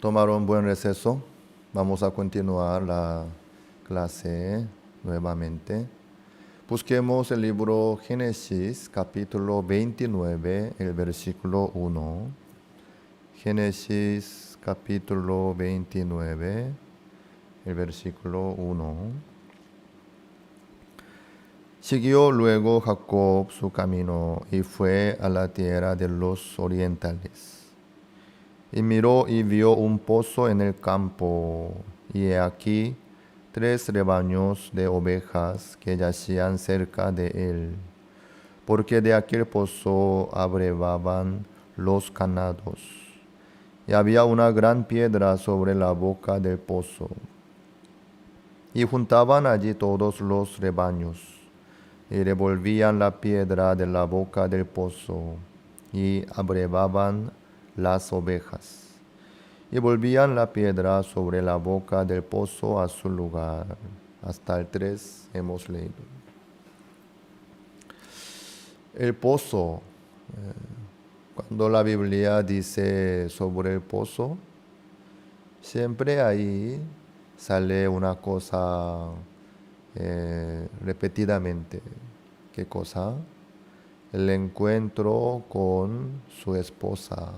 Tomar un buen receso. Vamos a continuar la clase nuevamente. Busquemos el libro Génesis, capítulo 29, el versículo 1. Génesis, capítulo 29, el versículo 1. Siguió luego Jacob su camino y fue a la tierra de los orientales. Y miró y vio un pozo en el campo, y he aquí 3 rebaños de ovejas que yacían cerca de él, porque de aquel pozo abrevaban los ganados. Y había una gran piedra sobre la boca del pozo. Y juntaban allí todos los rebaños, y revolvían la piedra de la boca del pozo, y abrevaban las ovejas. Y volvían la piedra sobre la boca del pozo a su lugar. Hasta el 3 hemos leído. El pozo, cuando la Biblia dice sobre el pozo, siempre ahí sale una cosa repetidamente. ¿Qué cosa? El encuentro con su esposa.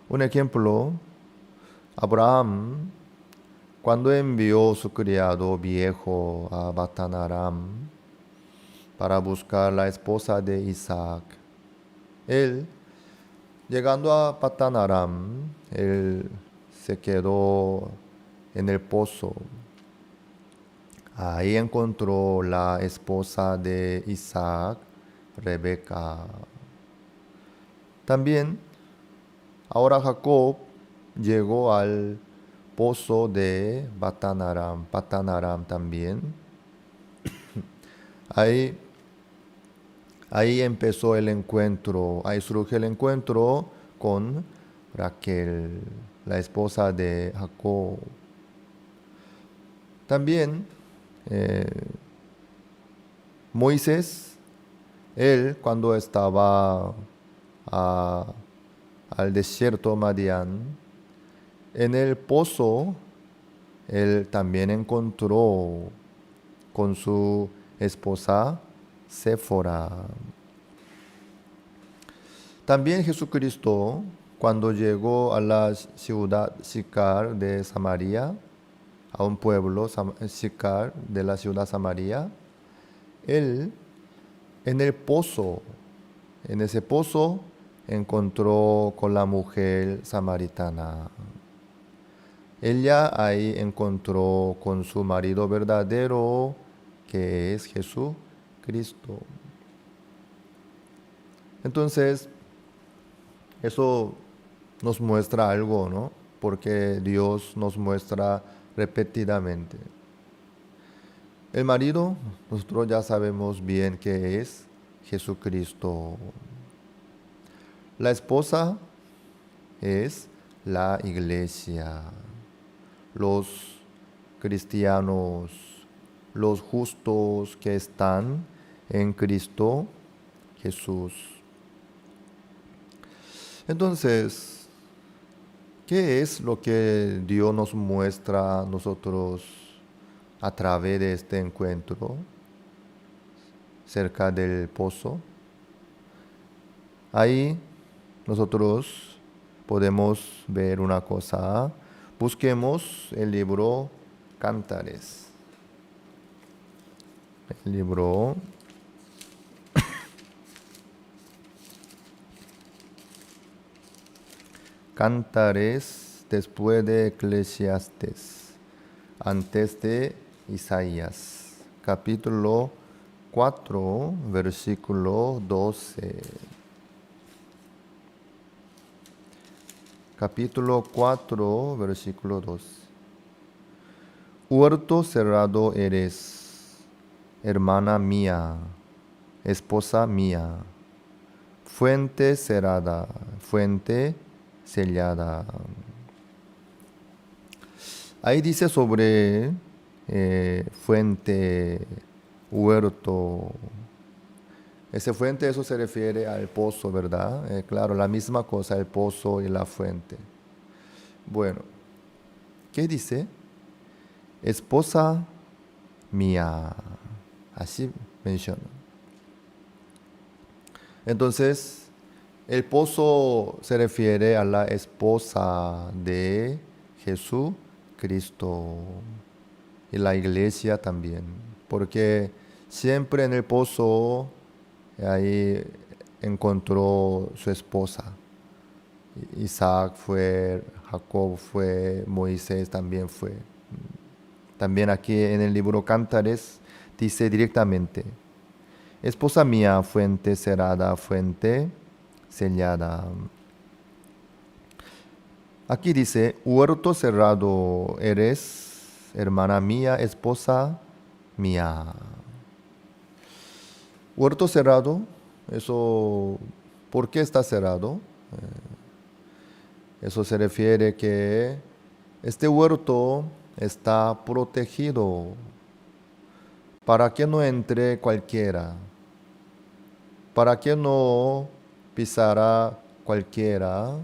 Un ejemplo, Abraham, cuando envió su criado viejo a Padan Aram para buscar la esposa de Isaac, él, llegando a Padan Aram, él se quedó en el pozo. Ahí encontró la esposa de Isaac, Rebeca. También, ahora Jacob llegó al pozo de Padan Aram también. Ahí empezó el encuentro, ahí surge el encuentro con Raquel, la esposa de Jacob. También eh, Moisés, él cuando estaba al desierto Madián, en el pozo, él también encontró con su esposa Séfora. También Jesucristo, cuando llegó a la ciudad Sicar de Samaria, a un pueblo Sicar de la ciudad Samaria, él en el pozo, en ese pozo, encontró con la mujer samaritana. Ella ahí encontró con su marido verdadero, que es Jesucristo. Entonces, eso nos muestra algo, ¿no? Porque Dios nos muestra repetidamente. El marido, nosotros ya sabemos bien que es Jesucristo. La esposa es la iglesia, los cristianos, los justos que están en Cristo Jesús. Entonces, ¿qué es lo que Dios nos muestra a nosotros a través de este encuentro cerca del pozo? Ahí nosotros podemos ver una cosa. Busquemos el libro Cantares. El libro Cantares después de Eclesiastes, antes de Isaías, capítulo 4, versículo 12. Capítulo 4, versículo 12. Huerto cerrado eres, hermana mía, esposa mía, fuente cerrada, fuente sellada. Ahí dice sobre fuente, huerto. Ese fuente, eso se refiere al pozo, ¿verdad? Claro, la misma cosa, el pozo y la fuente. Bueno, ¿qué dice? Esposa mía. Así menciona. Entonces, el pozo se refiere a la esposa de Jesucristo y la iglesia también, porque siempre en el pozo ahí encontró su esposa. Isaac fue, Jacob fue, Moisés también fue. También aquí en el libro Cantares dice directamente, esposa mía, fuente cerrada, fuente sellada. Aquí dice, huerto cerrado eres, hermana mía, esposa mía. Huerto cerrado, eso, ¿por qué está cerrado? Eso se refiere que este huerto está protegido para que no entre cualquiera, para que no pisara cualquiera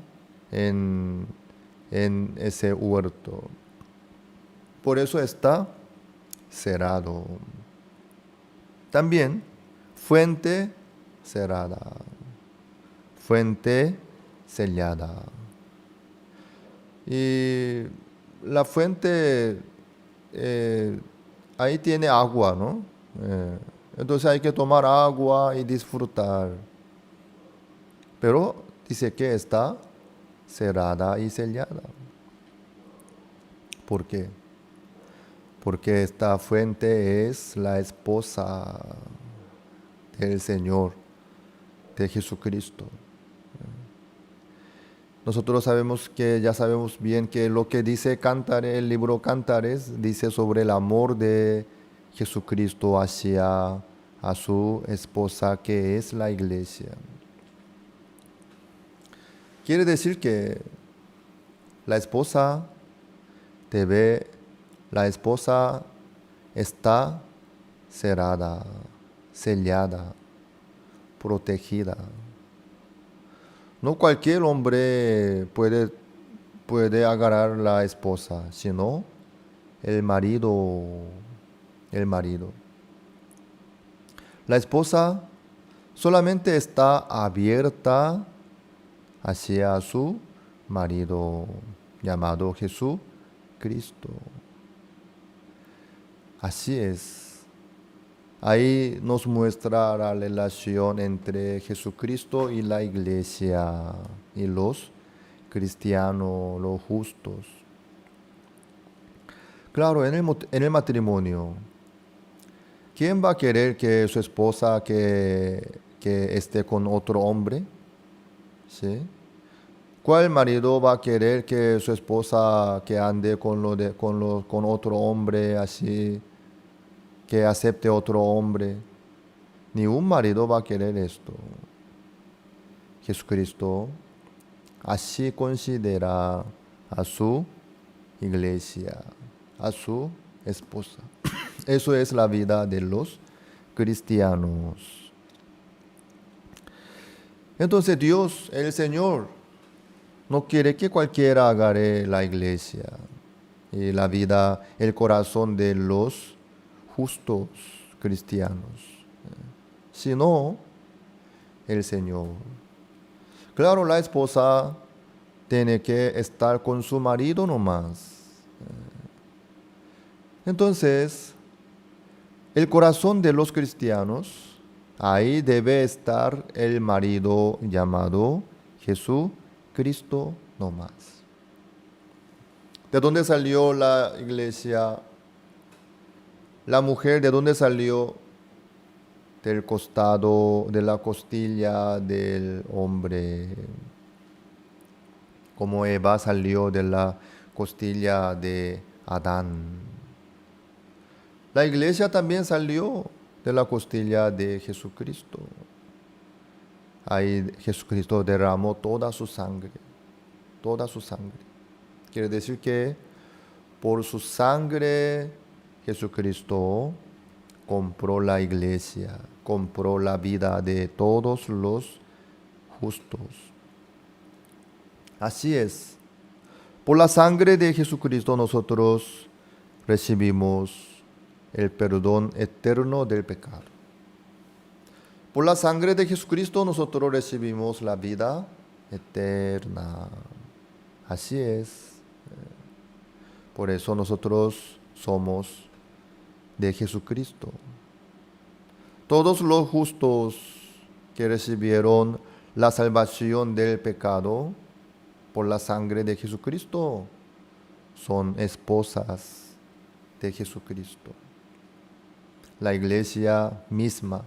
en ese huerto. Por eso está cerrado. También fuente cerrada, fuente sellada. Y la fuente, ahí tiene agua, ¿no? Entonces hay que tomar agua y disfrutar. Pero dice que está cerrada y sellada. ¿Por qué? Porque esta fuente es la esposa del Señor, de Jesucristo. Nosotros sabemos que, ya sabemos bien que lo que dice Cantares, el libro Cantares, dice sobre el amor de Jesucristo hacia a su esposa, que es la iglesia. Quiere decir que la esposa la esposa está cerrada, sellada, protegida. No cualquier hombre puede agarrar la esposa, sino el marido, el marido. La esposa solamente está abierta hacia su marido, llamado Jesucristo. Así es. Ahí nos muestra la relación entre Jesucristo y la iglesia y los cristianos, los justos. Claro, en el matrimonio, ¿quién va a querer que su esposa que esté con otro hombre? ¿Sí? ¿Cuál marido va a querer que su esposa que ande con otro hombre así, que acepte otro hombre? Ni un marido va a querer esto. Jesucristo así considera a su iglesia, a su esposa. Eso es la vida de los cristianos. Entonces Dios, el Señor, no quiere que cualquiera agarre la iglesia y la vida, el corazón de los justos cristianos, sino el Señor. Claro, la esposa tiene que estar con su marido nomás. Entonces, el corazón de los cristianos, ahí debe estar el marido llamado Jesucristo nomás. ¿De dónde salió la iglesia? La mujer, ¿de dónde salió? Del costado, de la costilla del hombre. Como Eva salió de la costilla de Adán. La iglesia también salió de la costilla de Jesucristo. Ahí Jesucristo derramó toda su sangre. Toda su sangre. Quiere decir que por su sangre Jesucristo compró la iglesia. compró la vida de todos los justos. Así es. Por la sangre de Jesucristo nosotros recibimos el perdón eterno del pecado. Por la sangre de Jesucristo nosotros recibimos la vida eterna. Así es. Por eso nosotros somos de Jesucristo. Todos los justos que recibieron la salvación del pecado por la sangre de Jesucristo son esposas de Jesucristo. La iglesia misma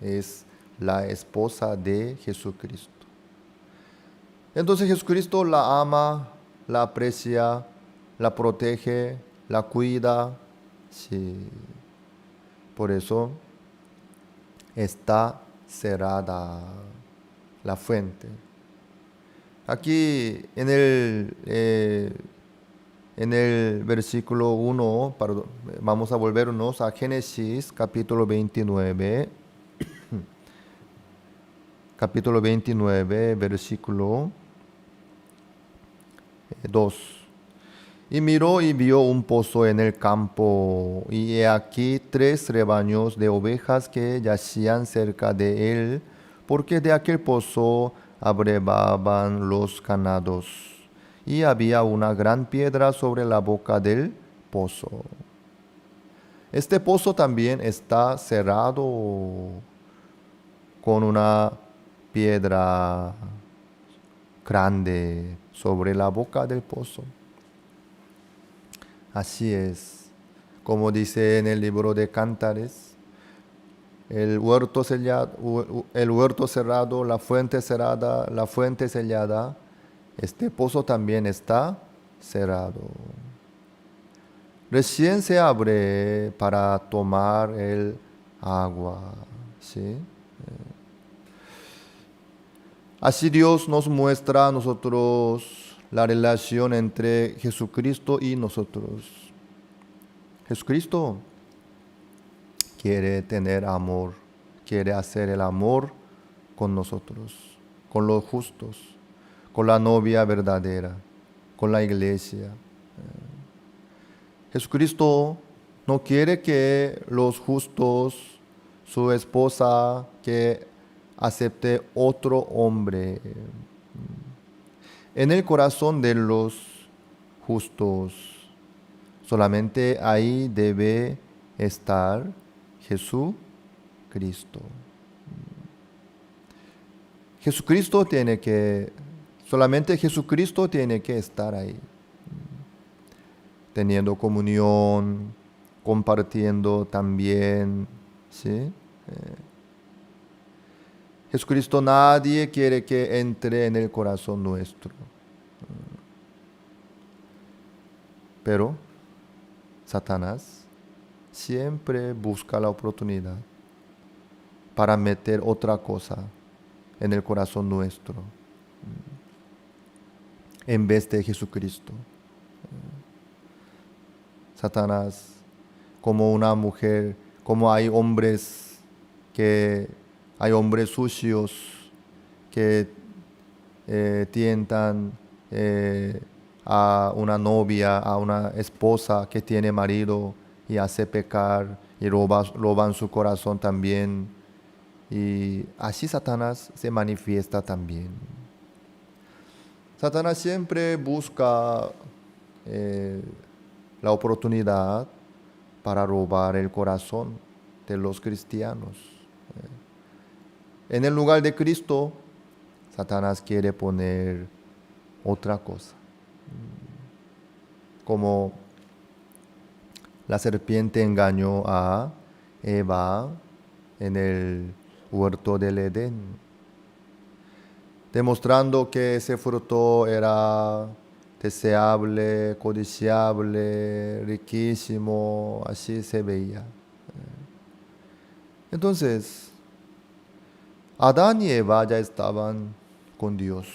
es la esposa de Jesucristo. Entonces Jesucristo la ama, la aprecia, la protege, la cuida. Sí. Por eso está cerrada la fuente. Aquí en el versículo 1, vamos a volvernos a Génesis capítulo 29. Capítulo 29, versículo 2. Y miró y vio un pozo en el campo, y he aquí 3 rebaños de ovejas que yacían cerca de él, porque de aquel pozo abrevaban los ganados. Y había una gran piedra sobre la boca del pozo. Este pozo también está cerrado con una piedra grande sobre la boca del pozo. Así es, como dice en el libro de Cantares, el huerto cerrado, la fuente cerrada, la fuente sellada, este pozo también está cerrado. Recién se abre para tomar el agua, ¿sí? Así Dios nos muestra a nosotros la relación entre Jesucristo y nosotros. Jesucristo quiere tener amor, quiere hacer el amor con nosotros, con los justos, con la novia verdadera, con la iglesia. Jesucristo no quiere que los justos, su esposa, que acepte otro hombre. En el corazón de los justos, solamente ahí debe estar Jesucristo. Solamente Jesucristo tiene que estar ahí, teniendo comunión, compartiendo también, ¿sí? Jesucristo nadie quiere que entre en el corazón nuestro. Pero Satanás siempre busca la oportunidad para meter otra cosa en el corazón nuestro en vez de Jesucristo. Satanás, como una mujer, como hay hombres sucios que tientan a una novia, a una esposa que tiene marido y hace pecar y roban su corazón también. Y así Satanás se manifiesta también. Satanás siempre busca la oportunidad para robar el corazón de los cristianos. En el lugar de Cristo, Satanás quiere poner otra cosa. Como la serpiente engañó a Eva en el huerto del Edén, demostrando que ese fruto era deseable, codiciable, riquísimo, así se veía. Entonces, Adán y Eva ya estaban con Dios,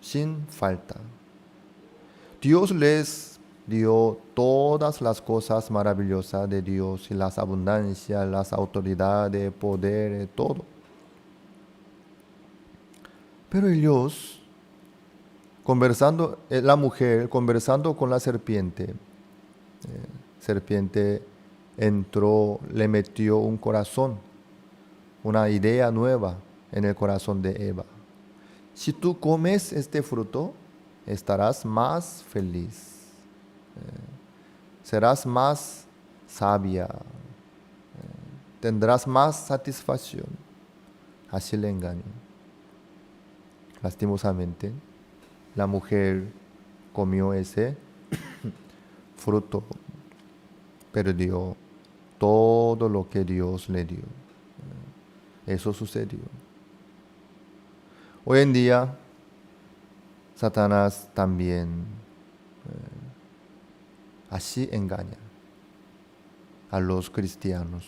sin falta. Dios les dio todas las cosas maravillosas de Dios y las abundancias, las autoridades, poder, todo. Pero ellos, conversando, la mujer conversando con la serpiente, serpiente entró, le metió un corazón, una idea nueva en el corazón de Eva. Si tú comes este fruto, estarás más feliz, serás más sabia, tendrás más satisfacción. Así le engañó. Lastimosamente, la mujer comió ese fruto, perdió todo lo que Dios le dio. Eso sucedió. Hoy en día, Satanás también así engaña a los cristianos,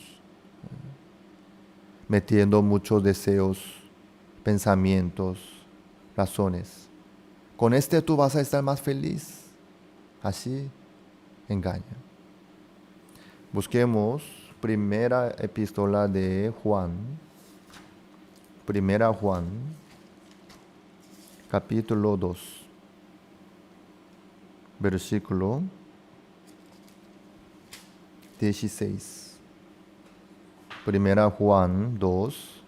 metiendo muchos deseos, pensamientos, razones. Con este tú vas a estar más feliz. Así engaña. Busquemos primera epístola de Juan. Primera Juan, capítulo 2, versículo 16. Primera Juan 2,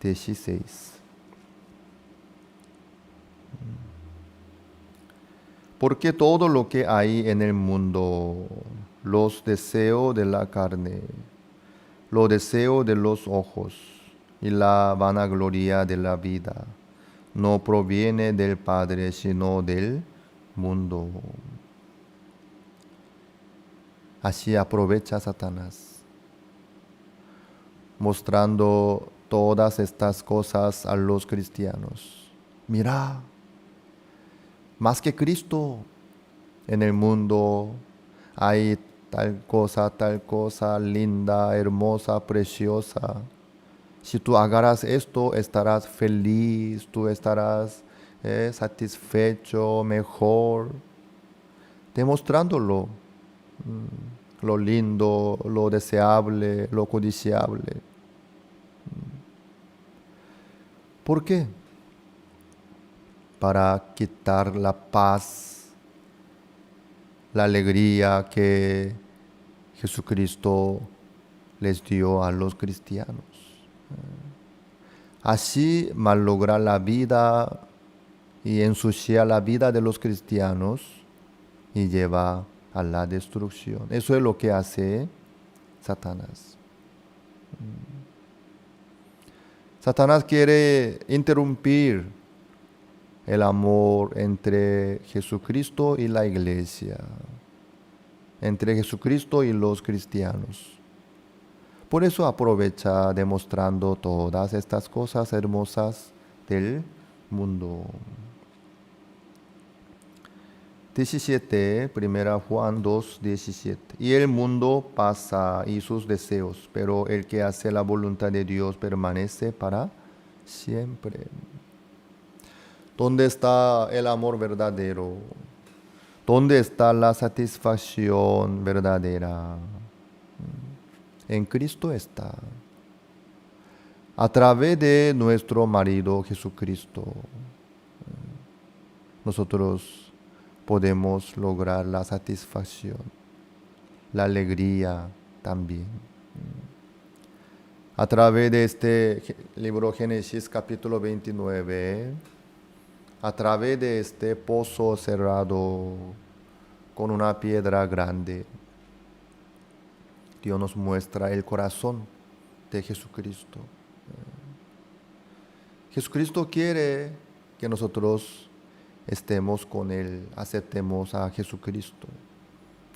16. Porque todo lo que hay en el mundo, los deseos de la carne, los deseos de los ojos y la vanagloria de la vida, no proviene del Padre, sino del mundo. Así aprovecha Satanás, mostrando todas estas cosas a los cristianos. Mira, más que Cristo, en el mundo hay tal cosa linda, hermosa, preciosa. Si tú agarras esto, estarás feliz, tú estarás satisfecho, mejor, demostrándolo, lo lindo, lo deseable, lo codiciable. ¿Por qué? Para quitar la paz, la alegría que Jesucristo les dio a los cristianos. Así malogra la vida y ensucia la vida de los cristianos y lleva a la destrucción. Eso es lo que hace Satanás. Satanás quiere interrumpir el amor entre Jesucristo y la iglesia, entre Jesucristo y los cristianos. Por eso aprovecha demostrando todas estas cosas hermosas del mundo. 17, primera Juan 2, 17. Y el mundo pasa y sus deseos, pero el que hace la voluntad de Dios permanece para siempre. ¿Dónde está el amor verdadero? ¿Dónde está la satisfacción verdadera? En Cristo está. A través de nuestro marido Jesucristo, nosotros podemos lograr la satisfacción, la alegría también. A través de este libro Génesis capítulo 29, a través de este pozo cerrado con una piedra grande, Dios nos muestra el corazón de Jesucristo. Jesucristo quiere que nosotros estemos con Él, aceptemos a Jesucristo,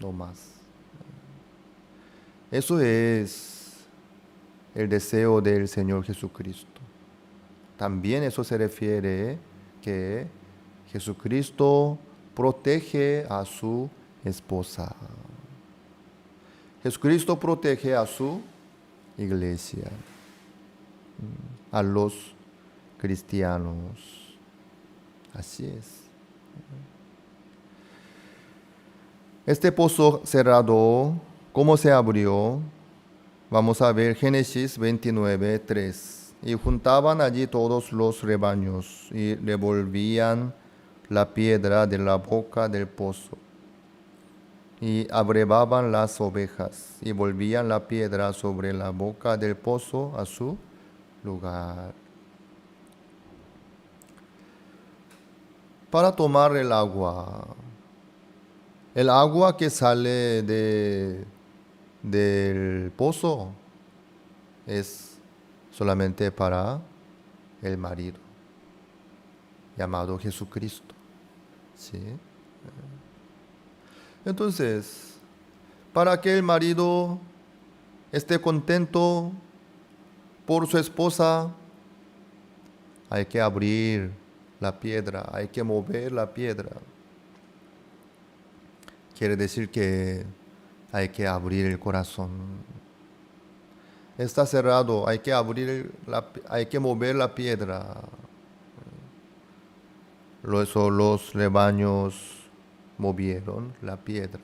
no más. Eso es el deseo del Señor Jesucristo. También eso se refiere que Jesucristo protege a su esposa. Jesucristo protege a su iglesia, a los cristianos. Así es. Este pozo cerrado, ¿cómo se abrió? Vamos a ver Génesis 29:3. Y juntaban allí todos los rebaños y revolvían la piedra de la boca del pozo. Y abrevaban las ovejas y volvían la piedra sobre la boca del pozo a su lugar. Para tomar el agua que sale del pozo es solamente para el marido, llamado Jesucristo. ¿Sí? Entonces, para que el marido esté contento por su esposa, hay que abrir la piedra, hay que mover la piedra. Quiere decir que hay que abrir el corazón. Está cerrado, hay que hay que mover la piedra. Los rebaños movieron la piedra.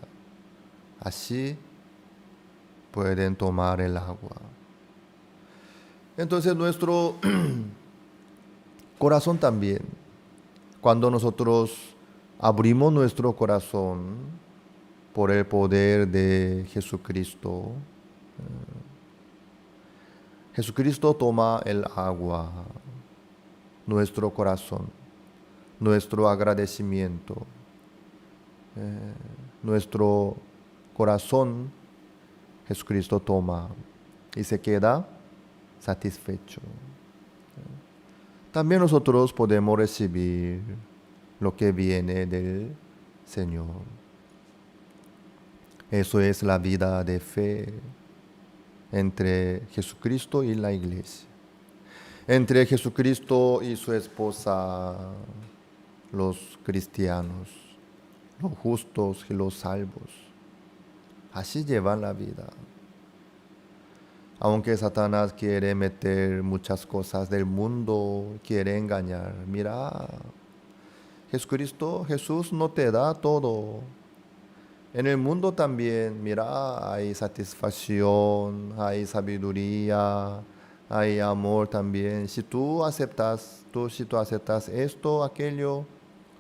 Así pueden tomar el agua. Entonces nuestro corazón también, cuando nosotros abrimos nuestro corazón por el poder de Jesucristo, Jesucristo toma el agua, nuestro corazón, nuestro agradecimiento, nuestro corazón, Jesucristo toma y se queda satisfecho. También nosotros podemos recibir lo que viene del Señor. Eso es la vida de fe entre Jesucristo y la iglesia. Entre Jesucristo y su esposa, los cristianos, los justos y los salvos. Así llevan la vida. Aunque Satanás quiere meter muchas cosas del mundo, quiere engañar. Mira, Jesús no te da todo. En el mundo también, mira, hay satisfacción, hay sabiduría, hay amor también. Si tú aceptas esto, aquello,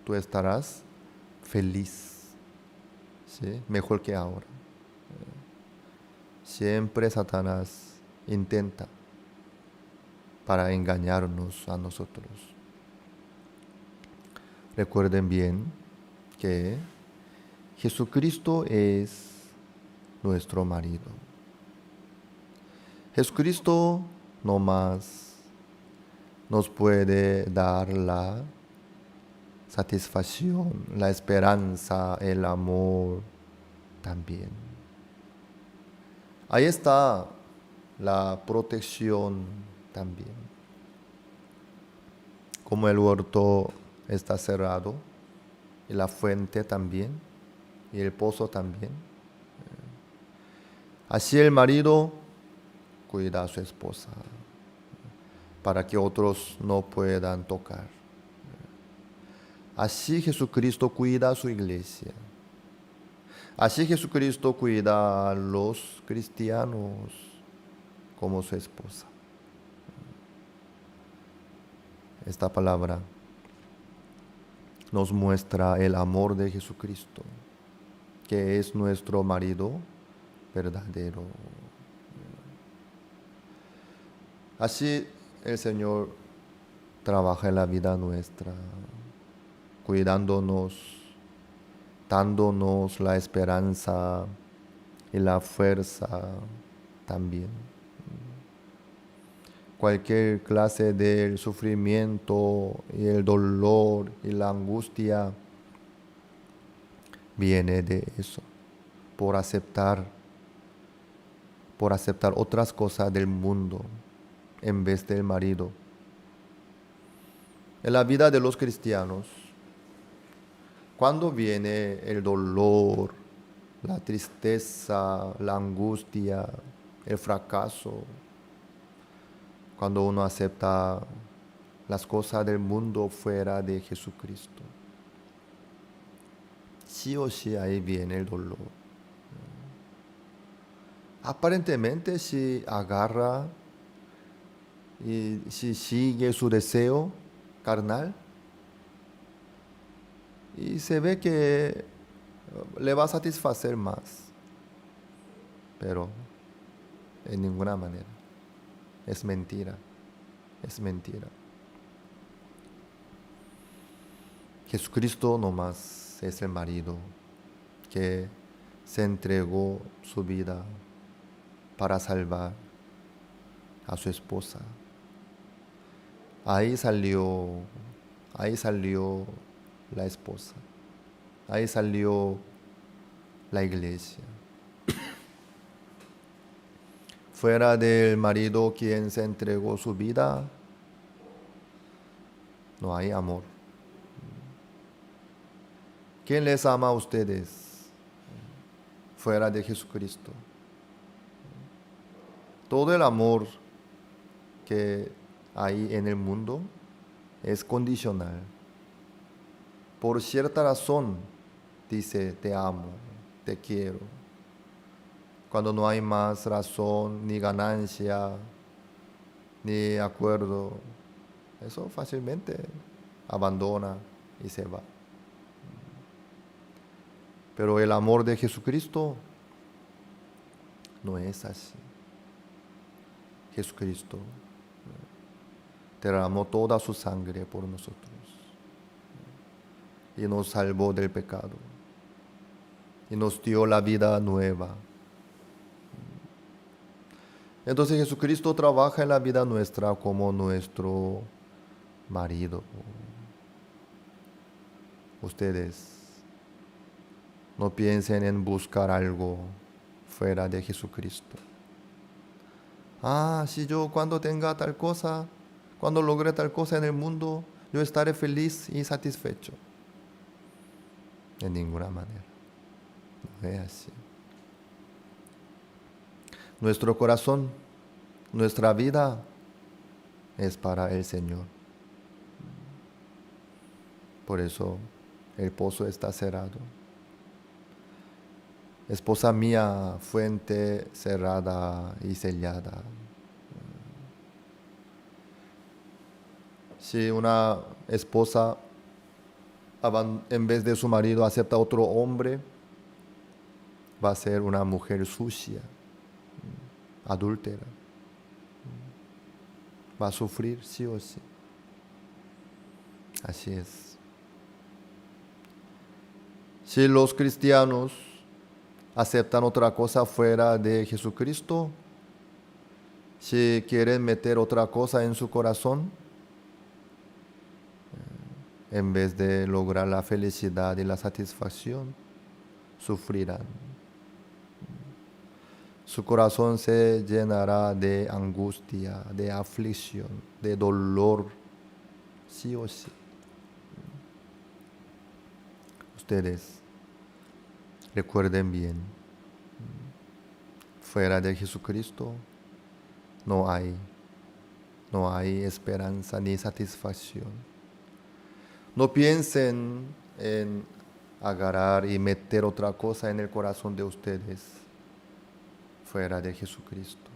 tú estarás feliz, ¿sí? Mejor que ahora. Siempre Satanás intenta para engañarnos a nosotros. Recuerden bien que Jesucristo es nuestro marido. Jesucristo no más nos puede dar la satisfacción, la esperanza, el amor también. Ahí está la protección también. Como el huerto está cerrado y la fuente también y el pozo también. Así el marido cuida a su esposa para que otros no puedan tocar. Así Jesucristo cuida a su iglesia. Así Jesucristo cuida a los cristianos como su esposa. Esta palabra nos muestra el amor de Jesucristo, que es nuestro marido verdadero. Así el Señor trabaja en la vida nuestra, cuidándonos, dándonos la esperanza y la fuerza también. Cualquier clase de sufrimiento y el dolor y la angustia viene de eso, por aceptar otras cosas del mundo en vez del marido. En la vida de los cristianos, cuando viene el dolor, la tristeza, la angustia, el fracaso, cuando uno acepta las cosas del mundo fuera de Jesucristo. sí o sí ahí viene el dolor. Aparentemente si agarra y si sigue su deseo carnal y se ve que le va a satisfacer más, pero en ninguna manera. Es mentira, es mentira. Jesucristo nomás es el marido que se entregó su vida para salvar a su esposa. Ahí salió la esposa, ahí salió la iglesia. Fuera del marido quien se entregó su vida, no hay amor. ¿Quién les ama a ustedes fuera de Jesucristo? Todo el amor que hay en el mundo es condicional. Por cierta razón dice te amo, te quiero. Cuando no hay más razón, ni ganancia, ni acuerdo, eso fácilmente abandona y se va. Pero el amor de Jesucristo no es así. Jesucristo derramó toda su sangre por nosotros y nos salvó del pecado y nos dio la vida nueva. Entonces Jesucristo trabaja en la vida nuestra como nuestro marido. Ustedes no piensen en buscar algo fuera de Jesucristo. Si yo cuando tenga tal cosa, cuando logre tal cosa en el mundo, yo estaré feliz y satisfecho. De ninguna manera. No es así. Nuestro corazón, nuestra vida es para el Señor. Por eso el pozo está cerrado. Esposa mía, fuente cerrada y sellada. Si una esposa en vez de su marido acepta otro hombre, va a ser una mujer sucia, adúltera. Va a sufrir sí o sí. Así es. Si los cristianos aceptan otra cosa fuera de Jesucristo, si quieren meter otra cosa en su corazón, en vez de lograr la felicidad y la satisfacción, sufrirán. Su corazón se llenará de angustia, de aflicción, de dolor, sí o sí. Ustedes recuerden bien, fuera de Jesucristo no hay esperanza ni satisfacción. No piensen en agarrar y meter otra cosa en el corazón de ustedes fuera de Jesucristo.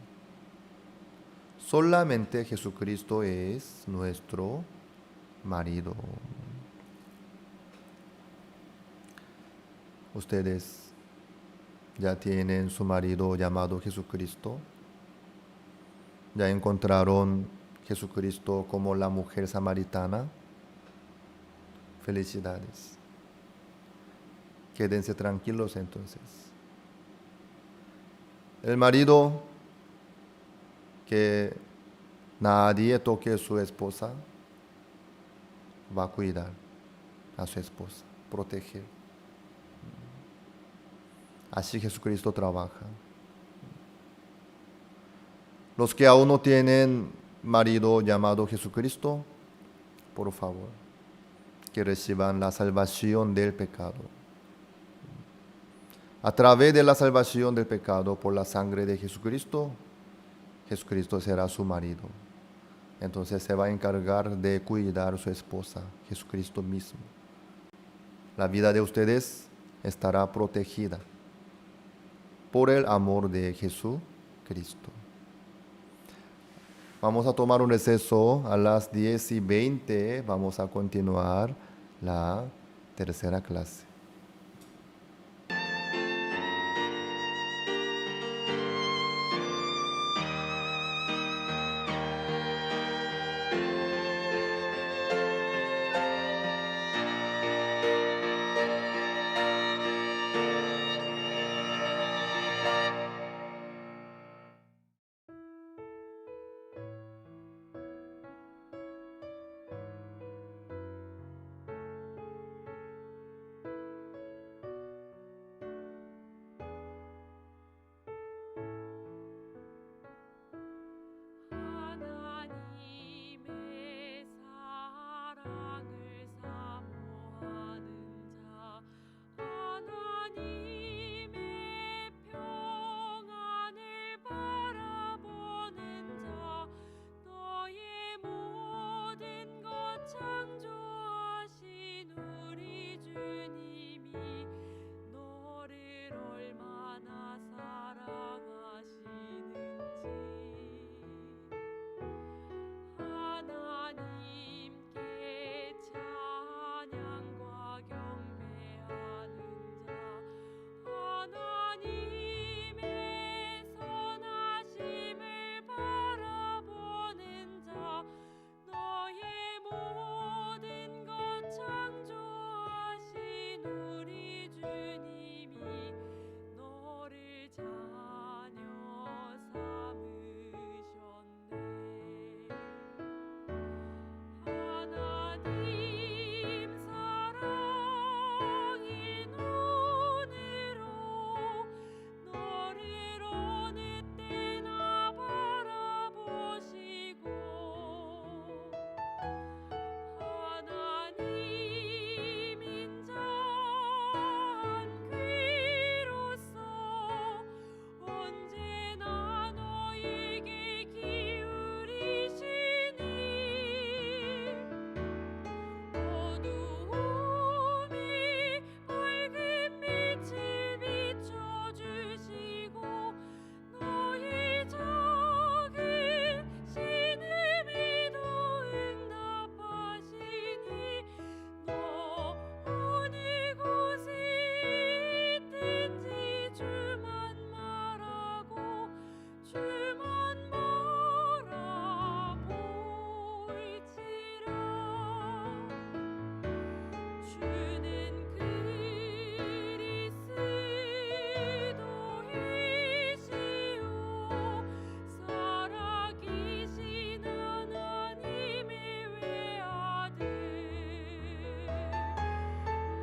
Solamente Jesucristo es nuestro marido. Ustedes ya tienen su marido llamado Jesucristo. Ya encontraron Jesucristo como la mujer samaritana. Felicidades. Quédense tranquilos entonces. El marido que nadie toque a su esposa va a cuidar a su esposa, proteger. Así Jesucristo trabaja. Los que aún no tienen marido llamado Jesucristo, por favor, que reciban la salvación del pecado. A través de la salvación del pecado por la sangre de Jesucristo, Jesucristo será su marido. Entonces se va a encargar de cuidar a su esposa, Jesucristo mismo. La vida de ustedes estará protegida por el amor de Jesucristo. Vamos a tomar un receso a las 10:20. Vamos a continuar la tercera clase. 하나님의 사랑을 사모하는 자, 하나님의 평안을 바라보는 자, 너의 모든 것 창조하신 우리 주님이 너를 얼마나 사랑하시는지 하나님께 찬양과 경배하는 자, 하나님의 선하심을 바라보는 자, 너의 모든 것 창조하신 우리 주님이 너를 자녀 삼으셨네. 하나님 사랑이 눈으로 너를 어느 때나 바라보시고 하나님 인자한 귀로서 언제나 너에게 기울이시니 어두움이 밝은 빛을 비춰주시고 너의 작은 신음에도 응답하시니 너 어느 곳에 있든지 주만 말하고 주만 바라볼지라. 주는 그리스도이시오 살아계신 하나님의 외아들.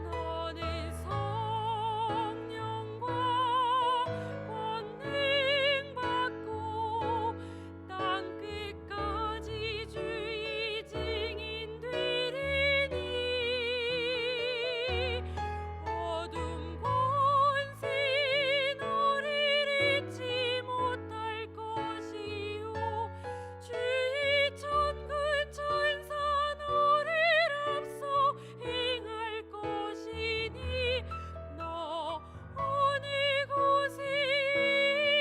너는 성령과 권능 받고 땅 끝까지 주의 증인 되리니 어둠 권세 너를 잊지 못할 것이요 주의 천군 천사 너를 앞서 행할 것이니 너 어느 곳에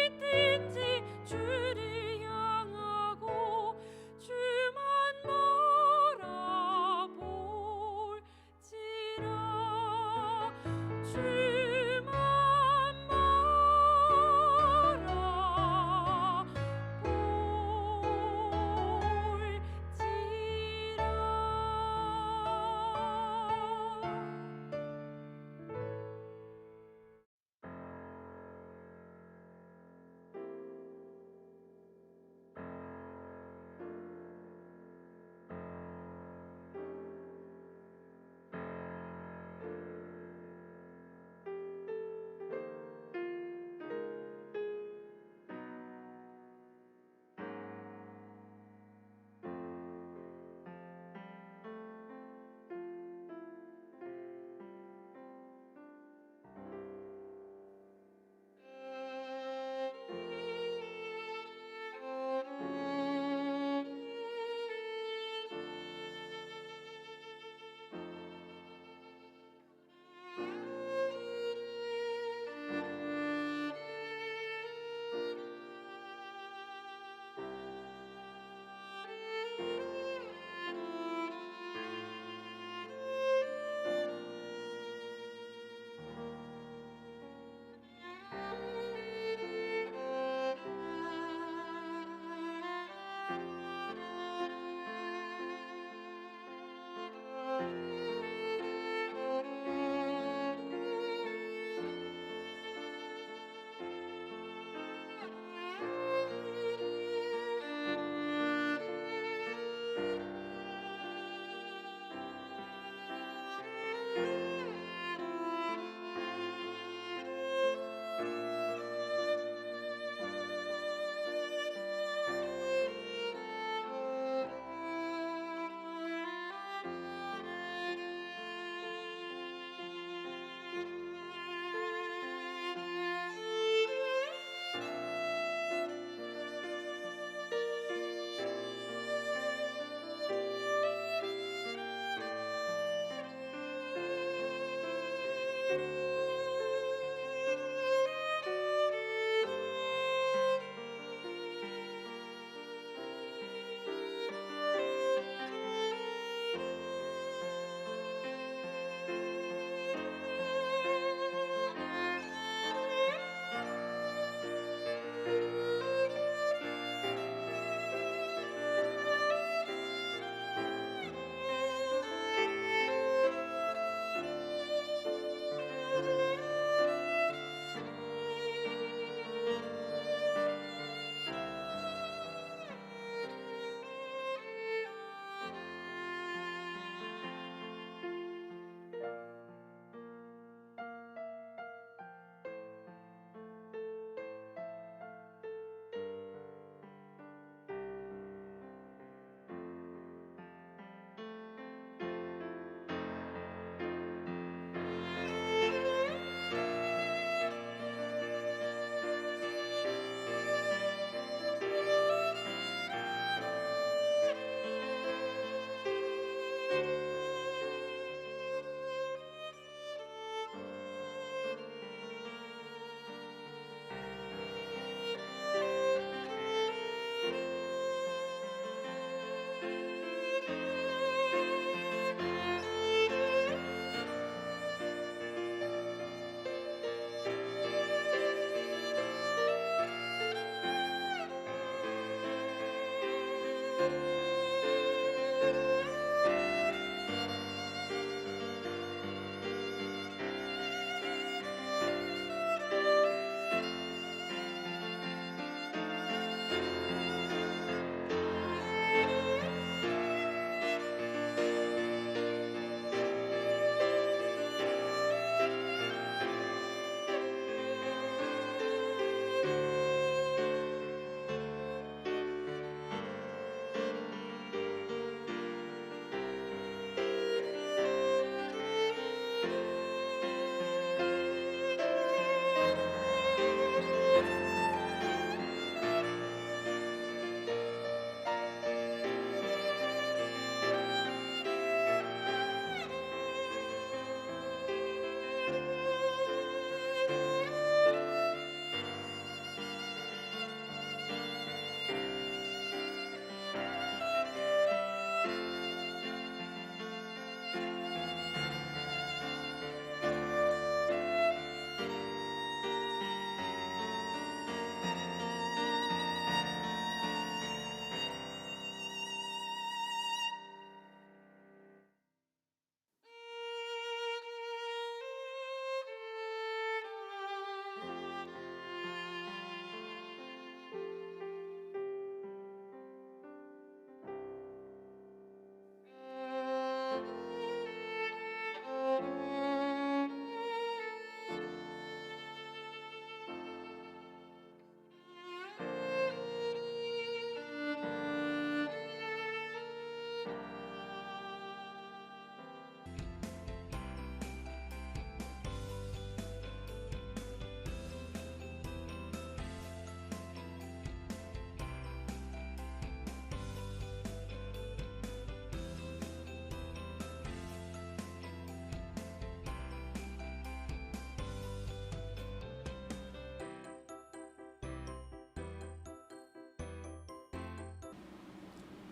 있든지 주를 향하고 주만 바라볼지라. 주만 바라볼지라.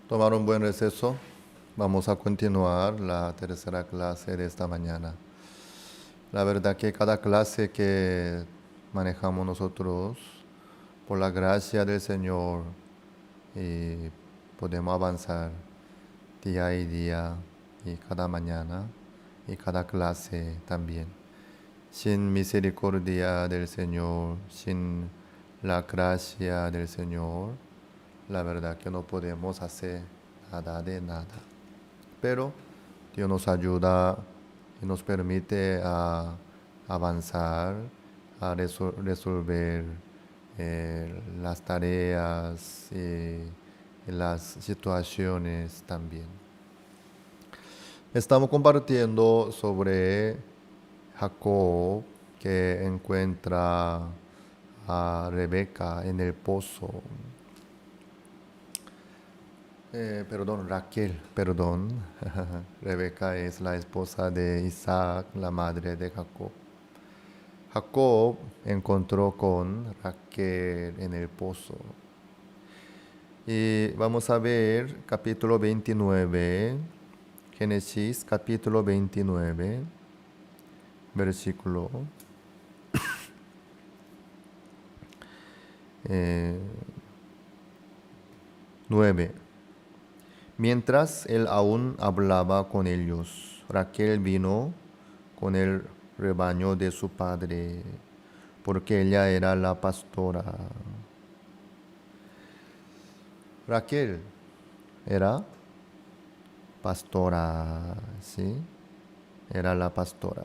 Tomar un buen receso. Vamos a continuar la tercera clase de esta mañana. La verdad que cada clase que manejamos nosotros, por la gracia del Señor, podemos avanzar día y día y cada mañana y cada clase también. Sin misericordia del Señor, sin la gracia del Señor, la verdad que no podemos hacer nada de nada. Pero Dios nos ayuda y nos permite a avanzar, a resolver las tareas y las situaciones también. Estamos compartiendo sobre Jacob, que encuentra a Rebeca en el pozo. Raquel. Rebeca es la esposa de Isaac, la madre de Jacob. Jacob encontró con Raquel en el pozo. Y vamos a ver capítulo 29, Génesis capítulo 29, versículo 9. Mientras él aún hablaba con ellos, Raquel vino con el rebaño de su padre, porque ella era la pastora. Raquel era pastora, ¿sí? Era la pastora.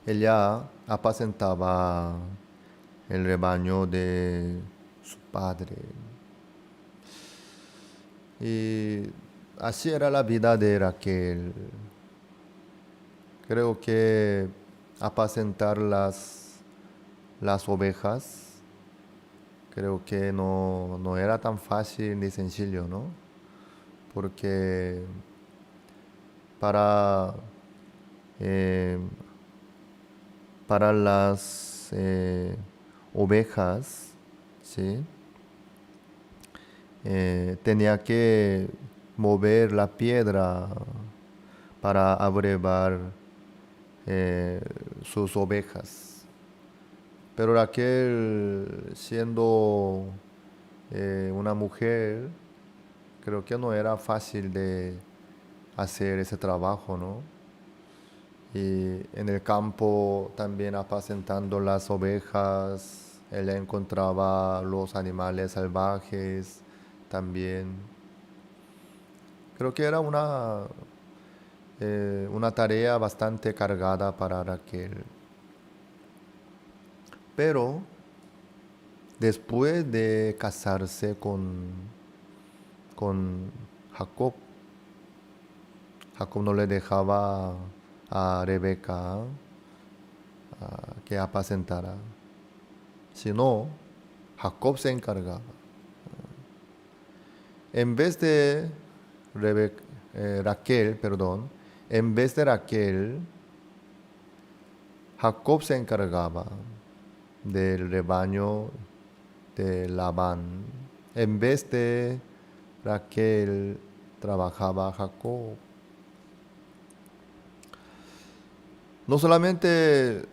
Ella apacentaba el rebaño de su padre. Y así era la vida de Raquel. Creo que apacentar las ovejas, creo que no era tan fácil ni sencillo, ¿no? Porque para, eh, para las ovejas, ¿sí? Tenía que mover la piedra para abrevar sus ovejas. Pero Raquel, siendo una mujer, creo que no era fácil de hacer ese trabajo, ¿no? Y en el campo también apacentando las ovejas, ella encontraba los animales salvajes también. Creo que era una tarea bastante cargada para Raquel. Pero después de casarse con Jacob, Jacob no le dejaba a Rebeca que apacentara, sino Jacob se encargaba. En vez de Raquel, Jacob se encargaba del rebaño de Labán. En vez de Raquel, trabajaba Jacob. No solamente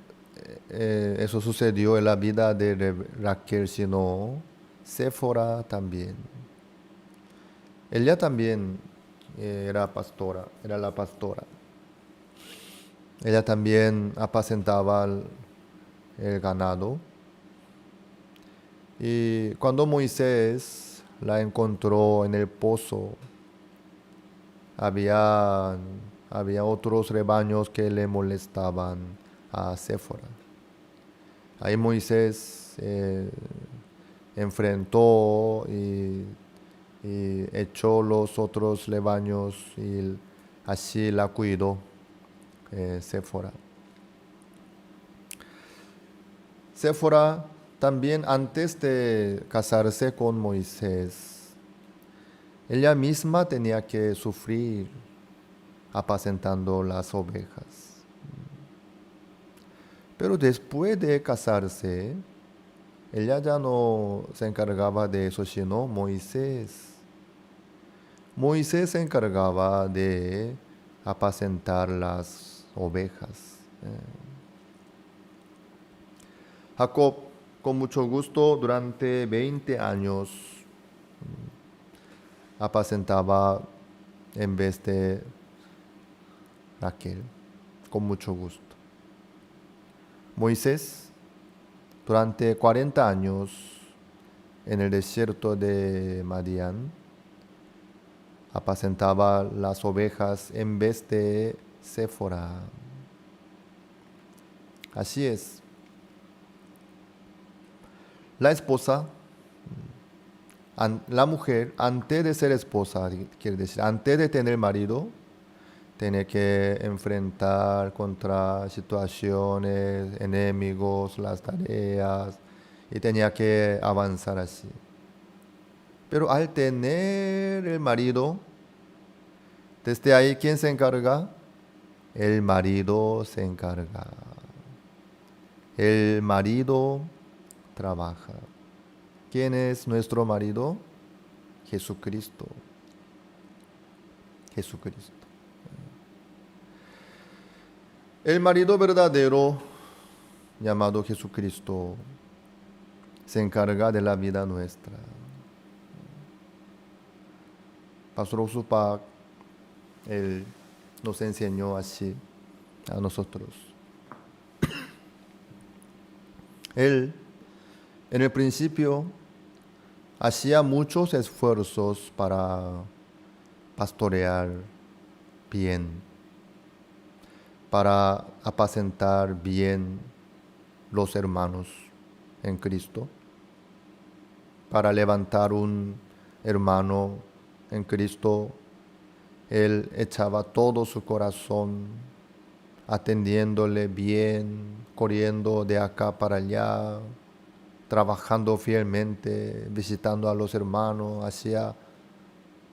eso sucedió en la vida de Raquel, sino Séfora también. Ella también era la pastora. Ella también apacentaba el ganado. Y cuando Moisés la encontró en el pozo, había otros rebaños que le molestaban a Séfora. Ahí Moisés enfrentó y echó los otros rebaños y así la cuidó Séfora. Séfora también, antes de casarse con Moisés, ella misma tenía que sufrir apacentando las ovejas. Pero después de casarse, ella ya no se encargaba de eso, sino Moisés. Moisés se encargaba de apacentar las ovejas. Jacob, con mucho gusto, durante 20 años apacentaba en vez de Raquel, con mucho gusto. Moisés, durante 40 años en el desierto de Madián, apacentaba las ovejas en vez de Séfora. Así es. La esposa, la mujer, antes de ser esposa, quiere decir, antes de tener marido, tiene que enfrentar contra situaciones, enemigos, las tareas, y tenía que avanzar así. Pero al tener el marido, desde ahí, ¿quién se encarga? El marido se encarga. El marido trabaja. ¿Quién es nuestro marido? Jesucristo. Jesucristo. El marido verdadero, llamado Jesucristo, se encarga de la vida nuestra. Pastor Usupak, él nos enseñó así a nosotros. Él, en el principio, hacía muchos esfuerzos para pastorear bien, para apacentar bien los hermanos en Cristo, para levantar un hermano en Cristo. Él echaba todo su corazón, atendiéndole bien, corriendo de acá para allá, trabajando fielmente, visitando a los hermanos, hacía un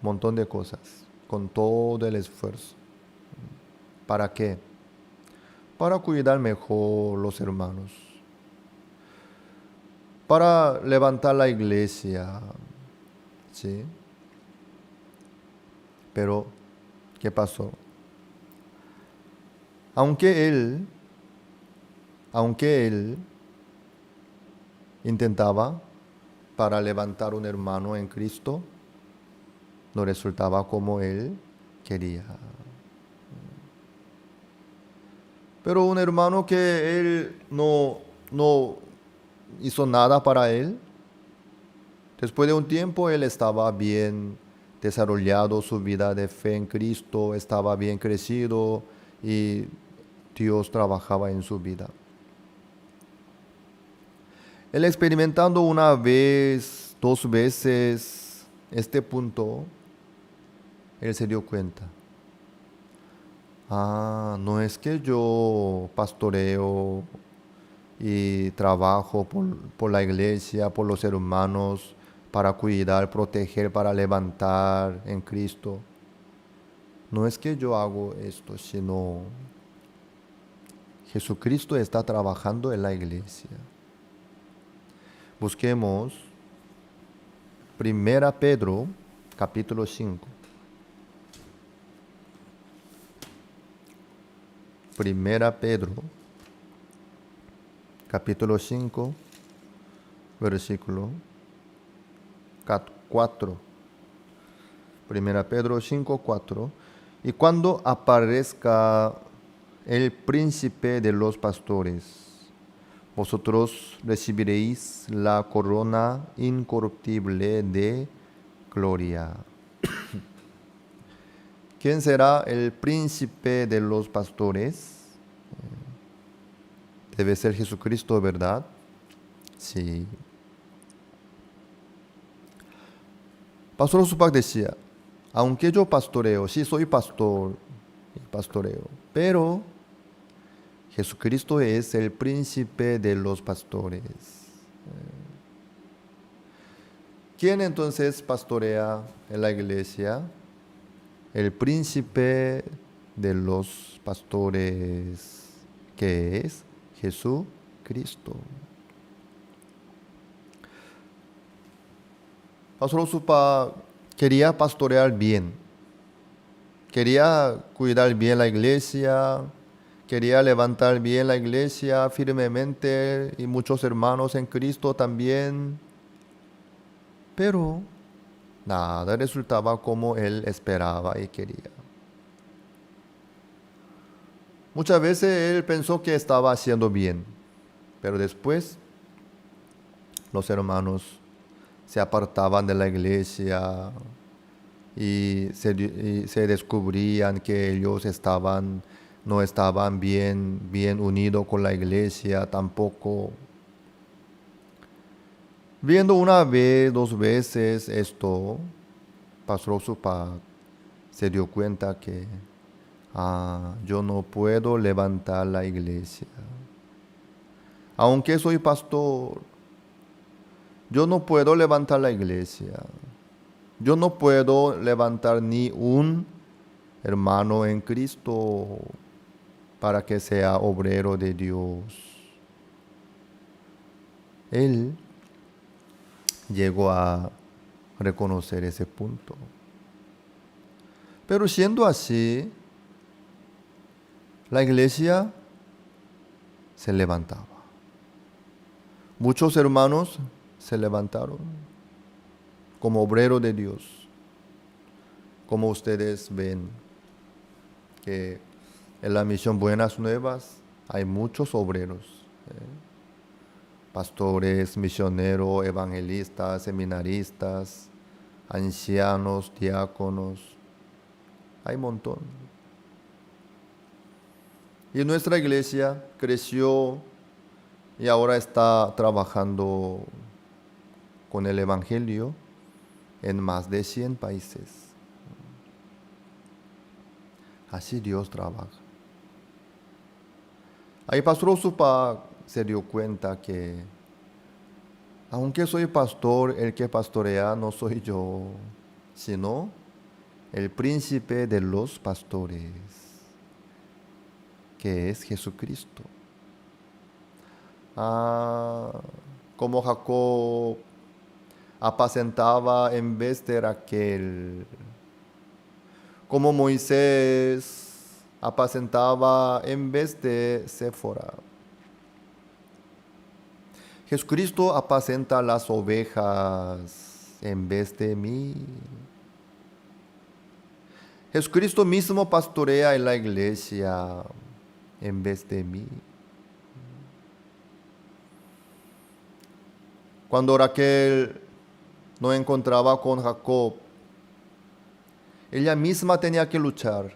montón de cosas, con todo el esfuerzo. ¿Para qué? Para cuidar mejor los hermanos, para levantar la iglesia, ¿sí? Pero, ¿qué pasó? Aunque él intentaba para levantar un hermano en Cristo, no resultaba como él quería. Pero un hermano que él no hizo nada para él, después de un tiempo él estaba bien desarrollado su vida de fe en Cristo, estaba bien crecido y Dios trabajaba en su vida. Él experimentando una vez, 2 veces este punto, él se dio cuenta. No es que yo pastoreo y trabajo por la iglesia, por los hermanos, para cuidar, proteger, para levantar en Cristo. No es que yo hago esto, sino Jesucristo está trabajando en la iglesia. Busquemos 1 Pedro, capítulo 5. 1 Pedro, capítulo 5, versículo 4. 1 Pedro 5, 4. Y cuando aparezca el príncipe de los pastores, vosotros recibiréis la corona incorruptible de gloria. ¿Quién será el príncipe de los pastores? Debe ser Jesucristo, ¿verdad? Sí. Pastor Usupak decía, aunque yo pastoreo, sí soy pastor, pastoreo, pero Jesucristo es el príncipe de los pastores. ¿Quién entonces pastorea en la iglesia? El príncipe de los pastores, que es Jesucristo. Pastor Usupak quería pastorear bien, quería cuidar bien la iglesia, quería levantar bien la iglesia firmemente y muchos hermanos en Cristo también, pero nada resultaba como él esperaba y quería. Muchas veces él pensó que estaba haciendo bien, pero después los hermanos se apartaban de la iglesia y se descubrían que ellos no estaban bien unidos con la iglesia tampoco. Viendo una vez, 2 veces esto, Pastor Usupak se dio cuenta que yo no puedo levantar la iglesia. Aunque soy pastor, yo no puedo levantar la iglesia. Yo no puedo levantar ni un hermano en Cristo para que sea obrero de Dios. Él llegó a reconocer ese punto. Pero siendo así, la iglesia se levantaba. Muchos hermanos se levantaron como obreros de Dios. Como ustedes ven que en la misión Buenas Nuevas hay muchos obreros, pastores, misioneros, evangelistas, seminaristas, ancianos, diáconos, hay un montón. Y nuestra iglesia creció y ahora está trabajando con el Evangelio en más de 100 países. Así Dios trabaja. Ahí Pastor Osupa se dio cuenta que aunque soy pastor, el que pastorea no soy yo, sino el príncipe de los pastores, que es Jesucristo. Como Jacob apacentaba en vez de Raquel, como Moisés apacentaba en vez de Séfora. Jesucristo apacenta las ovejas en vez de mí. Jesucristo mismo pastorea en la iglesia en vez de mí. Cuando Raquel no encontraba con Jacob, ella misma tenía que luchar,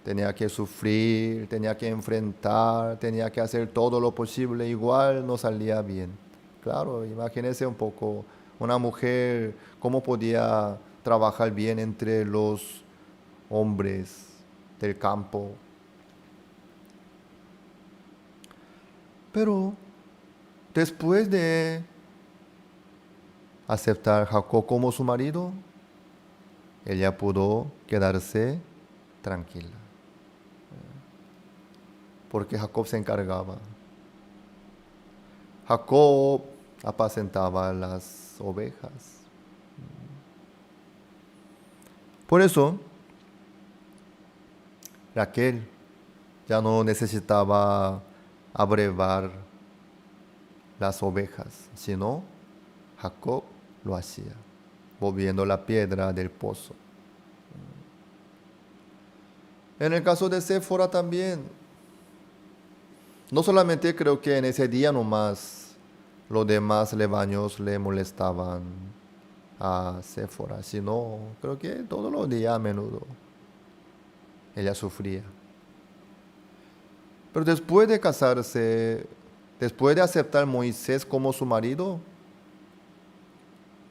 tenía que sufrir, tenía que enfrentar, tenía que hacer todo lo posible, igual no salía bien. Claro, imagínense un poco, una mujer, cómo podía trabajar bien entre los hombres del campo. Pero después de aceptar a Jacob como su marido, ella pudo quedarse tranquila, porque Jacob se encargaba. Jacob apacentaba las ovejas. Por eso, Raquel ya no necesitaba abrevar las ovejas, sino Jacob lo hacía, moviendo la piedra del pozo. En el caso de Séfora también, no solamente creo que en ese día nomás los demás rebaños le molestaban a Séfora, sino creo que todos los días a menudo ella sufría. Pero después de casarse, después de aceptar a Moisés como su marido,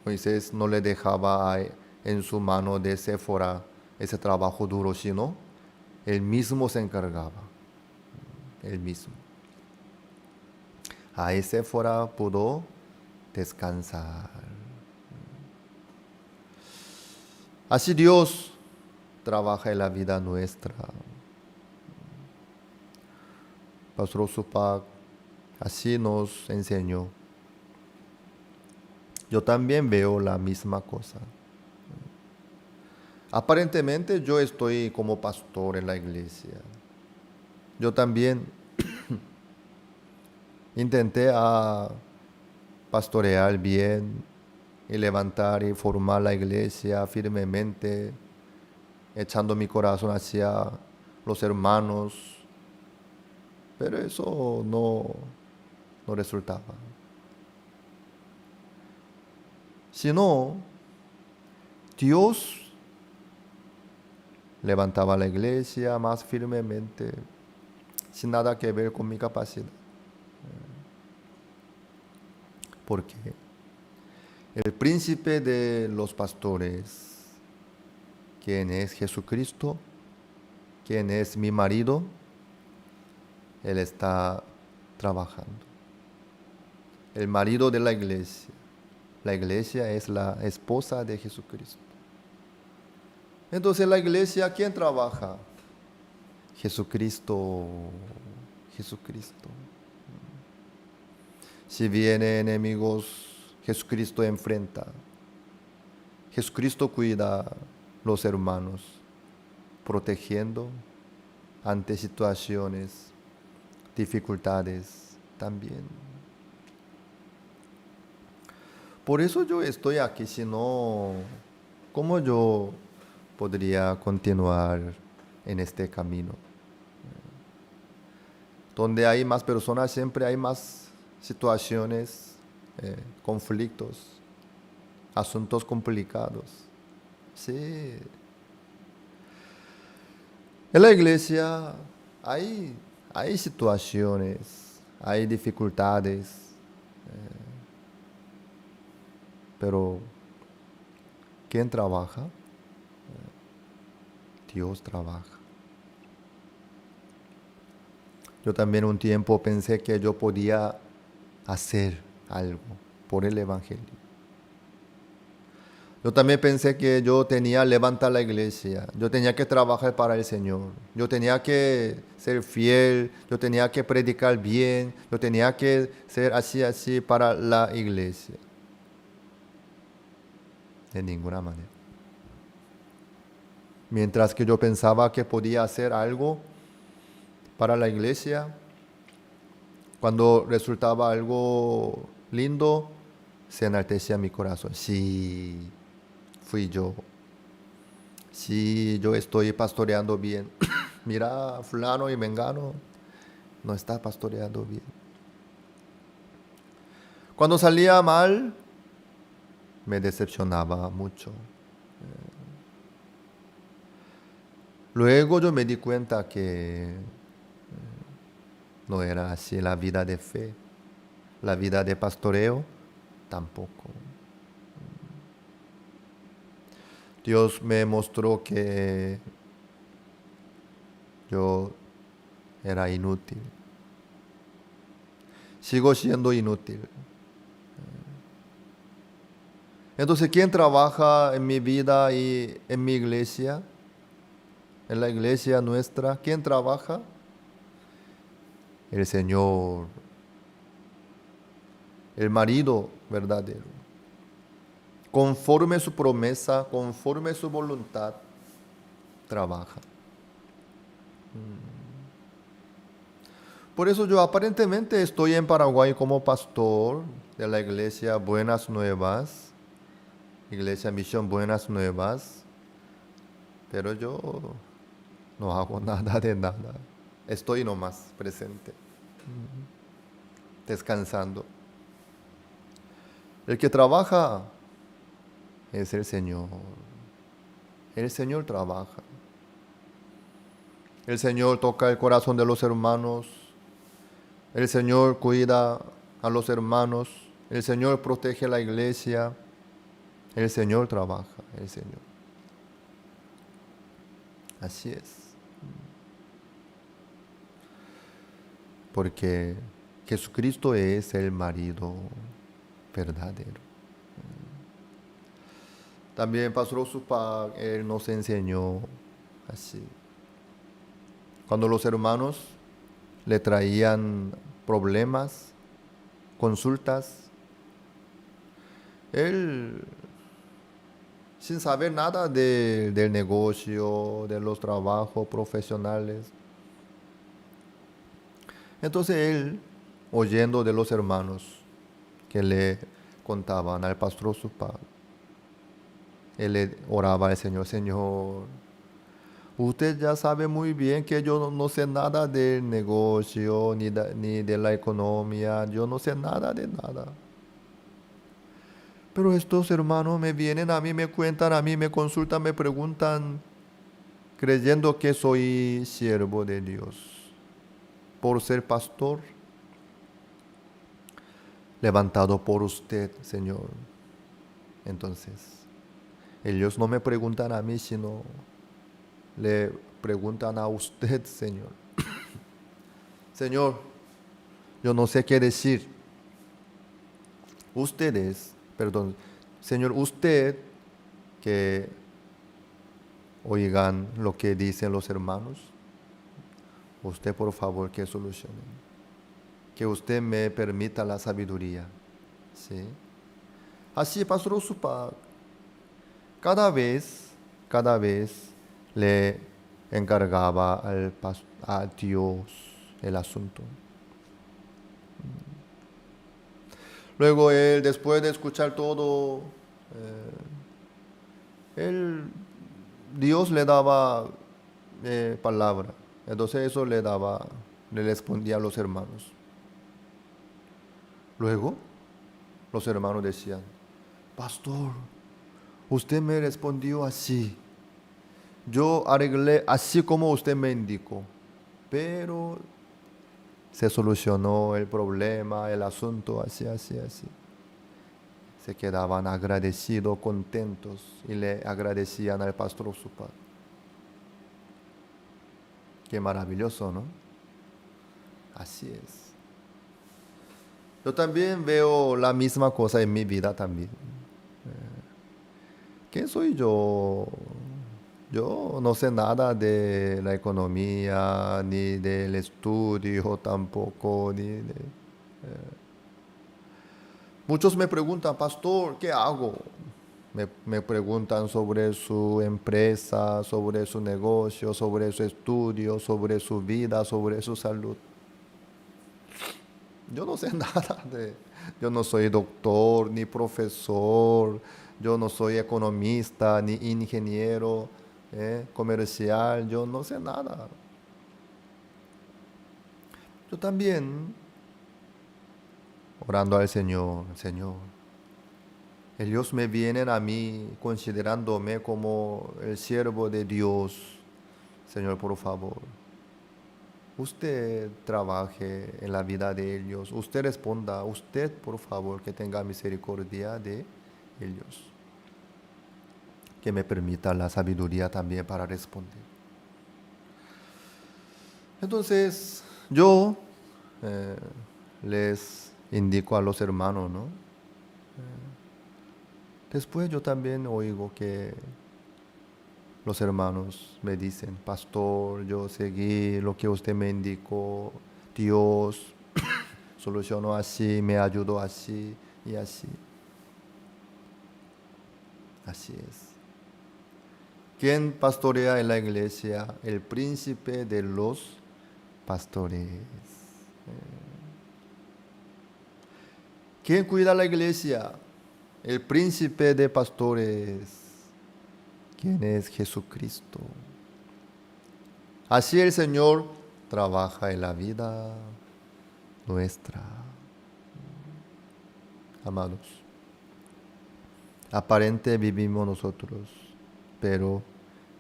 Moisés no le dejaba en su mano de Séfora ese trabajo duro, sino él mismo se encargaba. Él mismo. Ahí Séfora pudo descansar. Así Dios trabaja en la vida nuestra. Pastor Osupa así nos enseñó. Yo también veo la misma cosa. Aparentemente yo estoy como pastor en la iglesia. Yo también intenté pastorear bien y levantar y formar la iglesia firmemente, echando mi corazón hacia los hermanos, pero eso no resultaba. Sino, Dios levantaba la iglesia más firmemente, sin nada que ver con mi capacidad. Porque el príncipe de los pastores, quien es Jesucristo, quien es mi marido, Él está trabajando. El marido de la iglesia es la esposa de Jesucristo. Entonces la iglesia, ¿quién trabaja? Jesucristo. Si vienen enemigos, Jesucristo enfrenta. Jesucristo cuida a los hermanos, protegiendo ante situaciones, dificultades también. Por eso yo estoy aquí, si no, ¿cómo yo podría continuar en este camino? Donde hay más personas, siempre hay más situaciones, conflictos, asuntos complicados. Sí. En la iglesia hay situaciones, hay dificultades, pero ¿quién trabaja? Dios trabaja. Yo también un tiempo pensé que yo podía hacer algo por el Evangelio. Yo también pensé que yo tenía que levantar la iglesia, yo tenía que trabajar para el Señor, yo tenía que ser fiel, yo tenía que predicar bien, yo tenía que ser así para la iglesia. De ninguna manera. Mientras que yo pensaba que podía hacer algo para la iglesia, cuando resultaba algo lindo, se enaltecía mi corazón. Sí, fui yo. Sí, yo estoy pastoreando bien. Mira, fulano y mengano no está pastoreando bien. Cuando salía mal, me decepcionaba mucho. Luego yo me di cuenta que no era así la vida de fe, la vida de pastoreo tampoco. Dios me mostró que yo era inútil. Sigo siendo inútil. Entonces, ¿quién trabaja en mi vida y en mi iglesia? En la iglesia nuestra, ¿quién trabaja? El Señor, el marido verdadero. Conforme su promesa, conforme su voluntad, trabaja. Por eso yo aparentemente estoy en Paraguay como pastor de la iglesia Buenas Nuevas, iglesia Misión Buenas Nuevas, pero yo no hago nada de nada. Estoy nomás presente, descansando. El que trabaja es el Señor. El Señor trabaja. El Señor toca el corazón de los hermanos. El Señor cuida a los hermanos. El Señor protege la iglesia. El Señor trabaja. El Señor. Así es. Porque Jesucristo es el marido verdadero. También Pastor Osupa, él nos enseñó así. Cuando los hermanos le traían problemas, consultas, él, sin saber nada del negocio, de los trabajos profesionales, entonces él, oyendo de los hermanos que le contaban al pastor Osupa, él le oraba al Señor: Señor, usted ya sabe muy bien que yo no sé nada del negocio ni de la economía, yo no sé nada de nada. Pero estos hermanos me vienen a mí, me cuentan a mí, me consultan, me preguntan, creyendo que soy siervo de Dios, por ser pastor, levantado por usted, Señor. Entonces, ellos no me preguntan a mí, sino le preguntan a usted, Señor. Señor, yo no sé qué decir. Señor, usted que oigan lo que dicen los hermanos, usted por favor que solucione, que usted me permita la sabiduría. ¿Sí? Así, Pastor Usupa, cada vez le encargaba a Dios el asunto. Luego él, después de escuchar todo, Dios le daba palabra. Entonces eso le respondía a los hermanos. Luego, los hermanos decían, Pastor, usted me respondió así. Yo arreglé así como usted me indicó. Pero se solucionó el problema, el asunto, así. Se quedaban agradecidos, contentos y le agradecían al Pastor Usupa. Qué maravilloso, ¿no? Así es. Yo también veo la misma cosa en mi vida también. ¿Quién soy yo? Yo no sé nada de la economía, ni del estudio tampoco, Muchos me preguntan, Pastor, ¿qué hago? Me preguntan sobre su empresa, sobre su negocio, sobre su estudio, sobre su vida, sobre su salud. Yo no sé nada yo no soy doctor, ni profesor, yo no soy economista, ni ingeniero comercial, yo no sé nada. Yo también, orando al Señor, ellos me vienen a mí considerándome como el siervo de Dios. Señor, por favor, usted trabaje en la vida de ellos. Usted responda. Usted, por favor, que tenga misericordia de ellos. Que me permita la sabiduría también para responder. Entonces, yo les indico a los hermanos, ¿no? Después yo también oigo que los hermanos me dicen, Pastor, yo seguí lo que usted me indicó, Dios solucionó así, me ayudó así y así. Así es. ¿Quién pastorea en la iglesia? El príncipe de los pastores. ¿Quién cuida la iglesia? El príncipe de pastores. ¿Quién es Jesucristo? Así el Señor trabaja en la vida nuestra. Amados, aparente vivimos nosotros, pero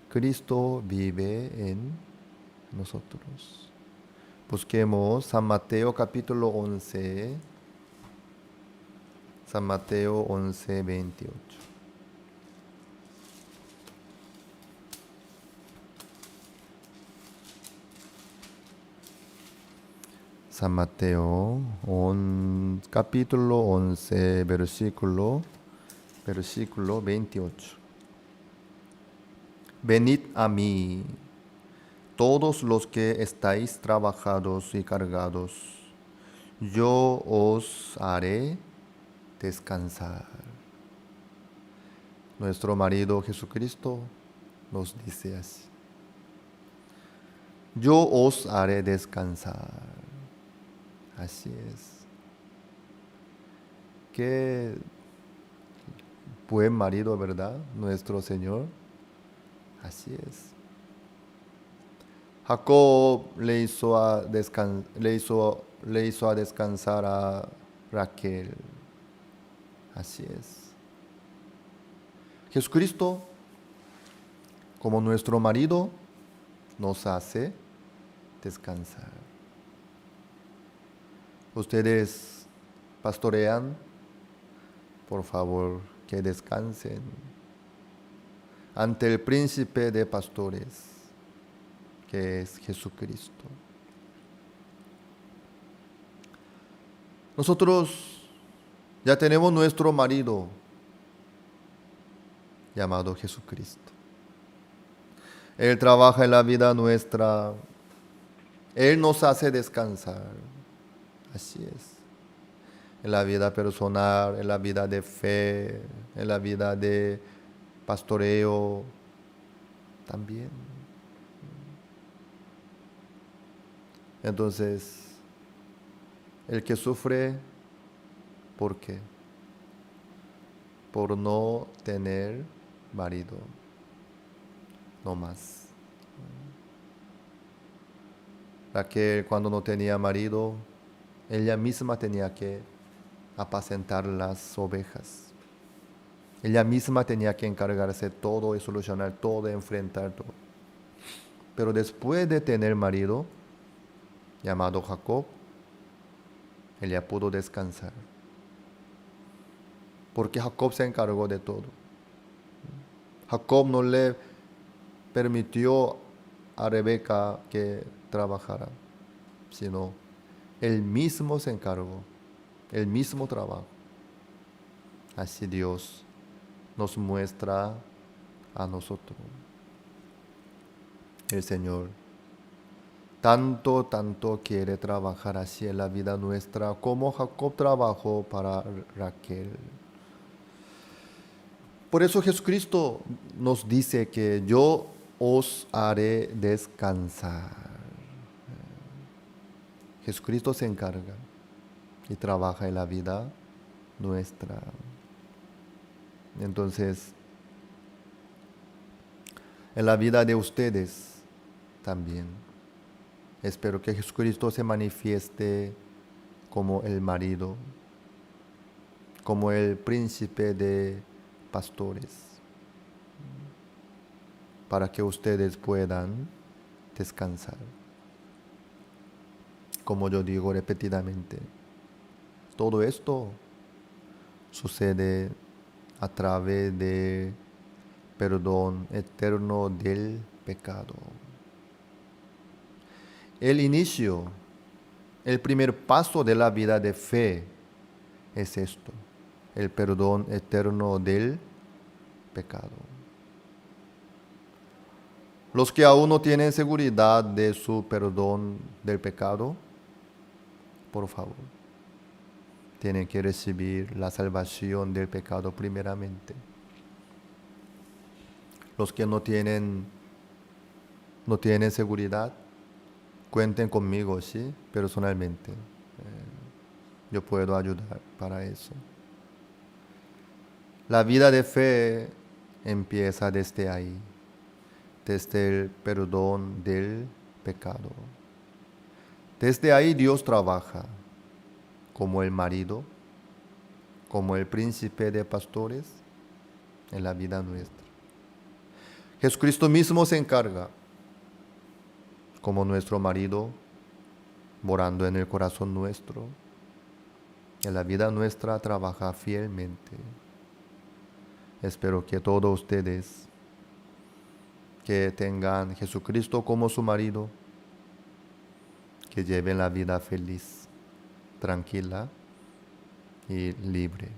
Cristo vive en nosotros. Busquemos San Mateo capítulo 11. San Mateo 11, 28. San Mateo capítulo 11, versículo 28. Venid a mí, todos los que estáis trabajados y cargados, yo os haré descansar. Nuestro marido Jesucristo nos dice así: yo os haré descansar. Así es. Qué buen marido, ¿verdad? Nuestro Señor. Así es. Jacob le hizo a descansar a Raquel. Así es. Jesucristo, como nuestro marido, nos hace descansar. Ustedes pastorean, por favor, que descansen ante el príncipe de pastores, que es Jesucristo. Nosotros ya tenemos nuestro marido llamado Jesucristo. Él trabaja en la vida nuestra. Él nos hace descansar. Así es. En la vida personal, en la vida de fe, en la vida de pastoreo, también. Entonces, el que sufre, ¿por qué? Por no tener marido, no más. Raquel, cuando no tenía marido, ella misma tenía que apacentar las ovejas. Ella misma tenía que encargarse de todo y solucionar todo, enfrentar todo. Pero después de tener marido, llamado Jacob, ella pudo descansar. Porque Jacob se encargó de todo. Jacob no le permitió a Rebeca que trabajara, sino él mismo se encargó, el mismo trabajo. Así Dios nos muestra a nosotros. El Señor tanto quiere trabajar así en la vida nuestra como Jacob trabajó para Raquel. Por eso Jesucristo nos dice que yo os haré descansar. Jesucristo se encarga y trabaja en la vida nuestra. Entonces, en la vida de ustedes también. Espero que Jesucristo se manifieste como el marido, como el príncipe de pastores, para que ustedes puedan descansar. Como yo digo repetidamente, todo esto sucede a través de perdón eterno del pecado. El inicio, el primer paso de la vida de fe es esto, el perdón eterno del pecado. Los que aún no tienen seguridad de su perdón del pecado, por favor, tienen que recibir la salvación del pecado primeramente. Los que no tienen seguridad, cuenten conmigo, ¿sí? Personalmente. Yo puedo ayudar para eso. La vida de fe empieza desde ahí, desde el perdón del pecado. Desde ahí Dios trabaja como el marido, como el príncipe de pastores en la vida nuestra. Jesucristo mismo se encarga como nuestro marido, morando en el corazón nuestro. En la vida nuestra trabaja fielmente. Espero que todos ustedes que tengan Jesucristo como su marido, que lleven la vida feliz, tranquila y libre.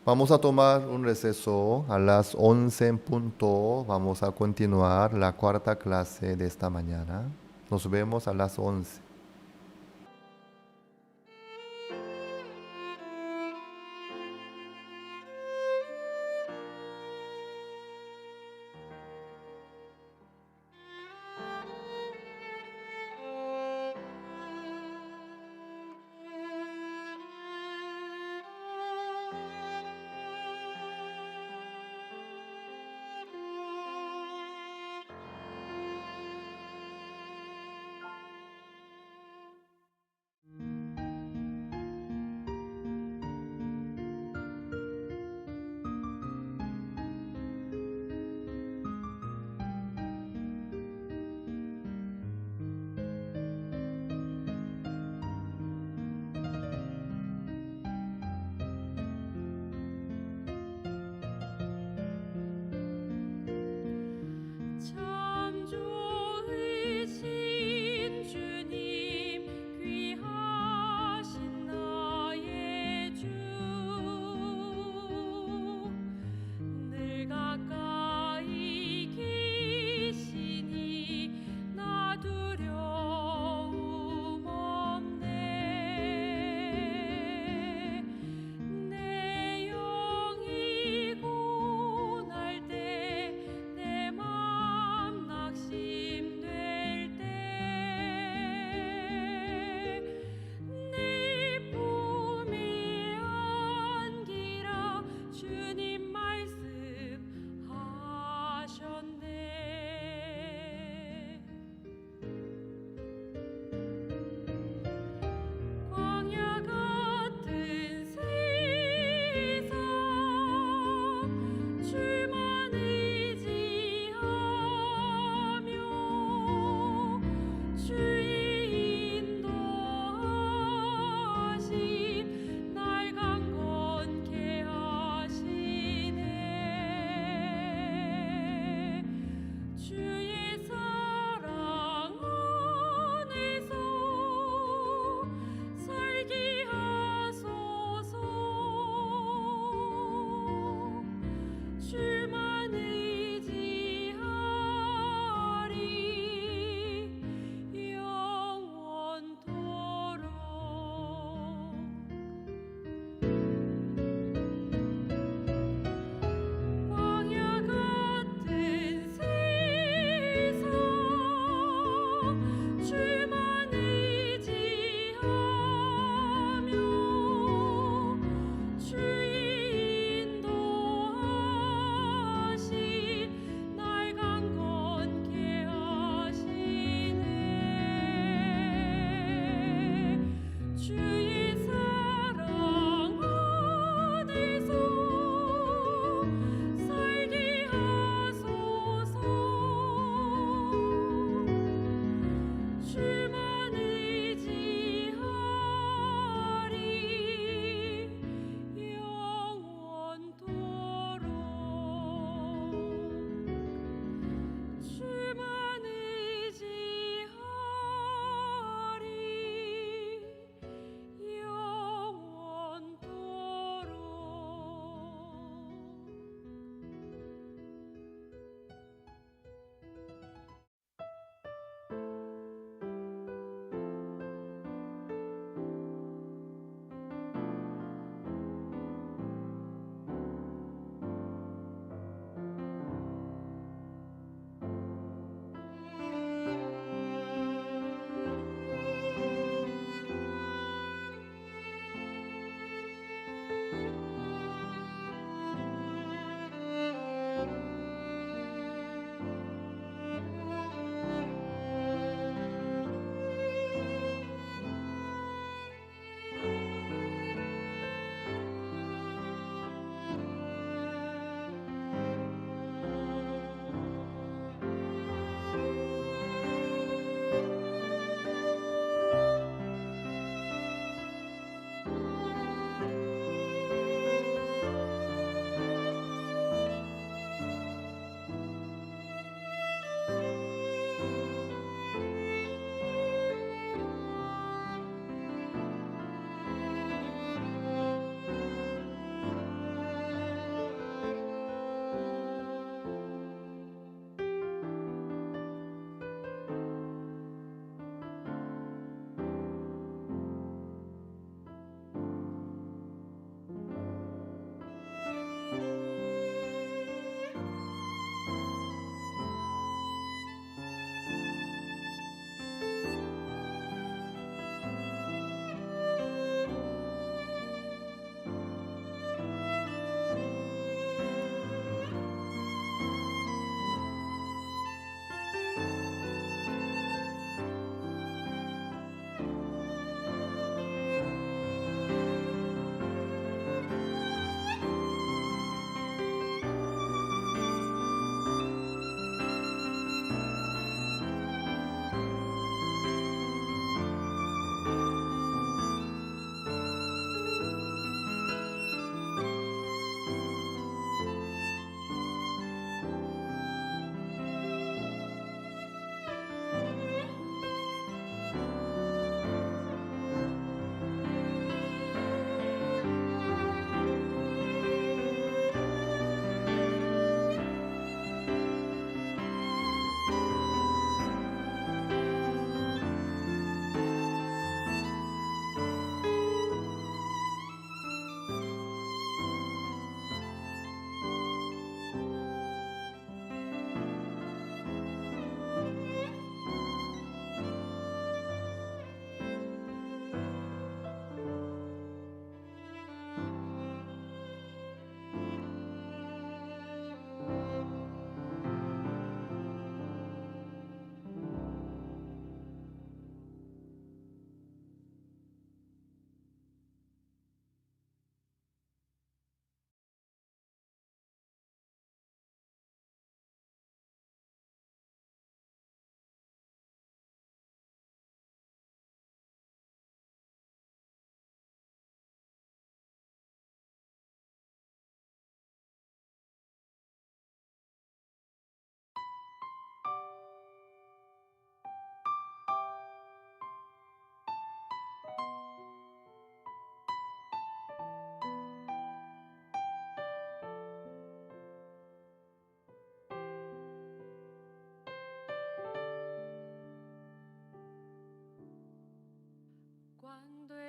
Vamos a tomar un receso a las 11 en punto. Vamos a continuar la cuarta clase de esta mañana. Nos vemos a las 11.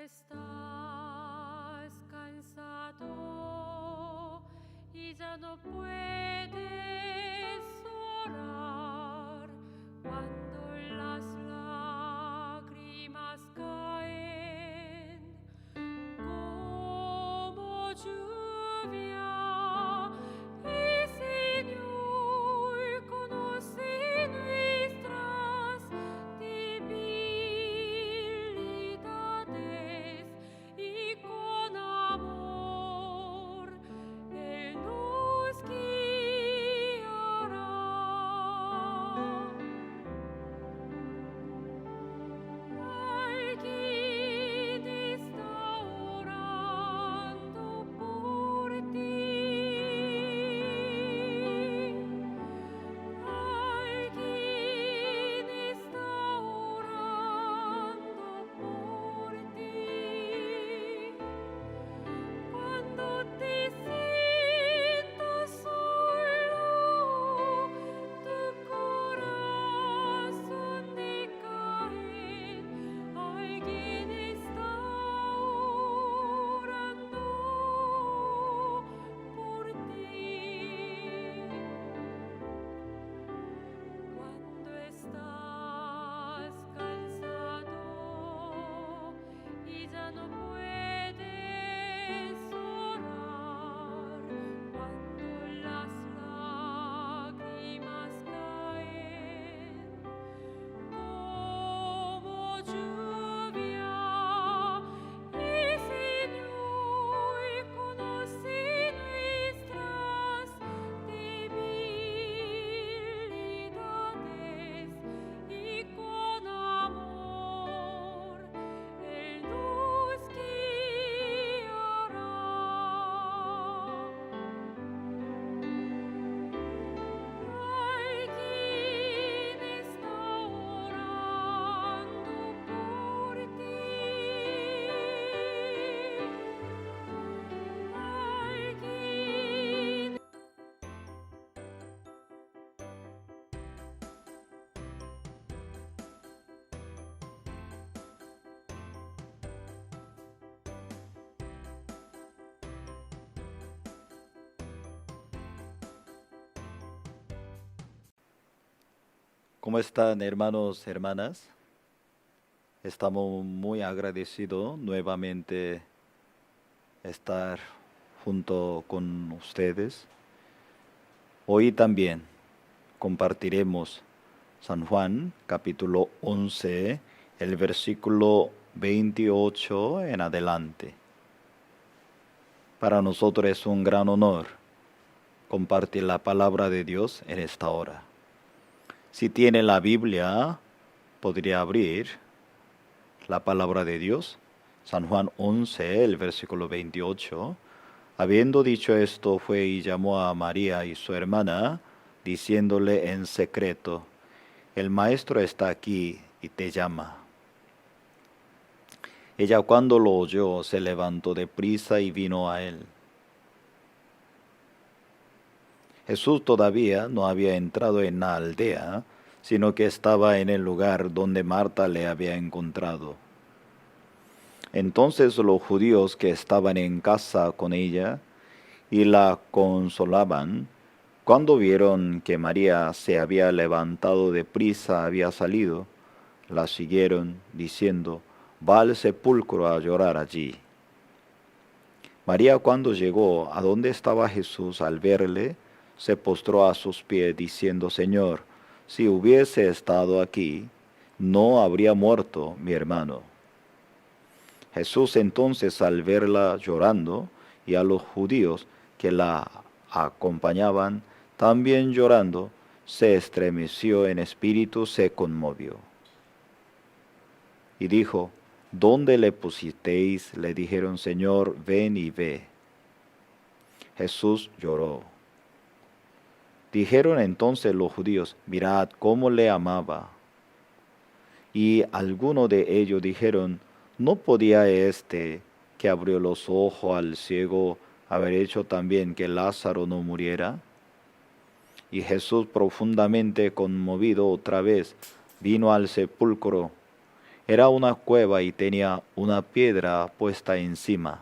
estás cansado y ya no puedes orar, cuando las lágrimas caen como lluvia, y Señor conoce nuestras debilidades, y con amor Él nos guiará. Alguien está orando por ti. Alguien está orando por ti. Cuando te sientas solo, tu corazón decae, alguien está orando por ti. Cuando estás cansado y ya no puedes orar, cuando las lágrimas caen como lluvia, y Señor conoce nuestras debilidades, y con amor Él nos guiará. Alguien está orando por ti. Alguien ¿Cómo están, hermanos, hermanas? Estamos muy agradecidos nuevamente estar junto con ustedes. Hoy también compartiremos San Juan, capítulo 11, el versículo 28 en adelante. Para nosotros es un gran honor compartir la palabra de Dios en esta hora. Si tiene la Biblia, podría abrir la palabra de Dios, San Juan 11, el versículo 28. Habiendo dicho esto, fue y llamó a María y su hermana, diciéndole en secreto: el Maestro está aquí y te llama. Ella, cuando lo oyó, se levantó de prisa y vino a él. Jesús todavía no había entrado en la aldea, sino que estaba en el lugar donde Marta le había encontrado. Entonces los judíos que estaban en casa con ella y la consolaban, cuando vieron que María se había levantado de prisa, había salido, la siguieron, diciendo: va al sepulcro a llorar allí. María, cuando llegó a donde estaba Jesús, al verle, se postró a sus pies, diciendo: Señor, si hubiese estado aquí, no habría muerto mi hermano. Jesús entonces, al verla llorando, y a los judíos que la acompañaban también llorando, se estremeció en espíritu, se conmovió. Y dijo: ¿dónde le pusisteis? Le dijeron: Señor, ven y ve. Jesús lloró. Dijeron entonces los judíos: mirad cómo le amaba. Y algunos de ellos dijeron: ¿no podía este que abrió los ojos al ciego haber hecho también que Lázaro no muriera? Y Jesús, profundamente conmovido otra vez, vino al sepulcro, Era una cueva y tenía una piedra puesta encima.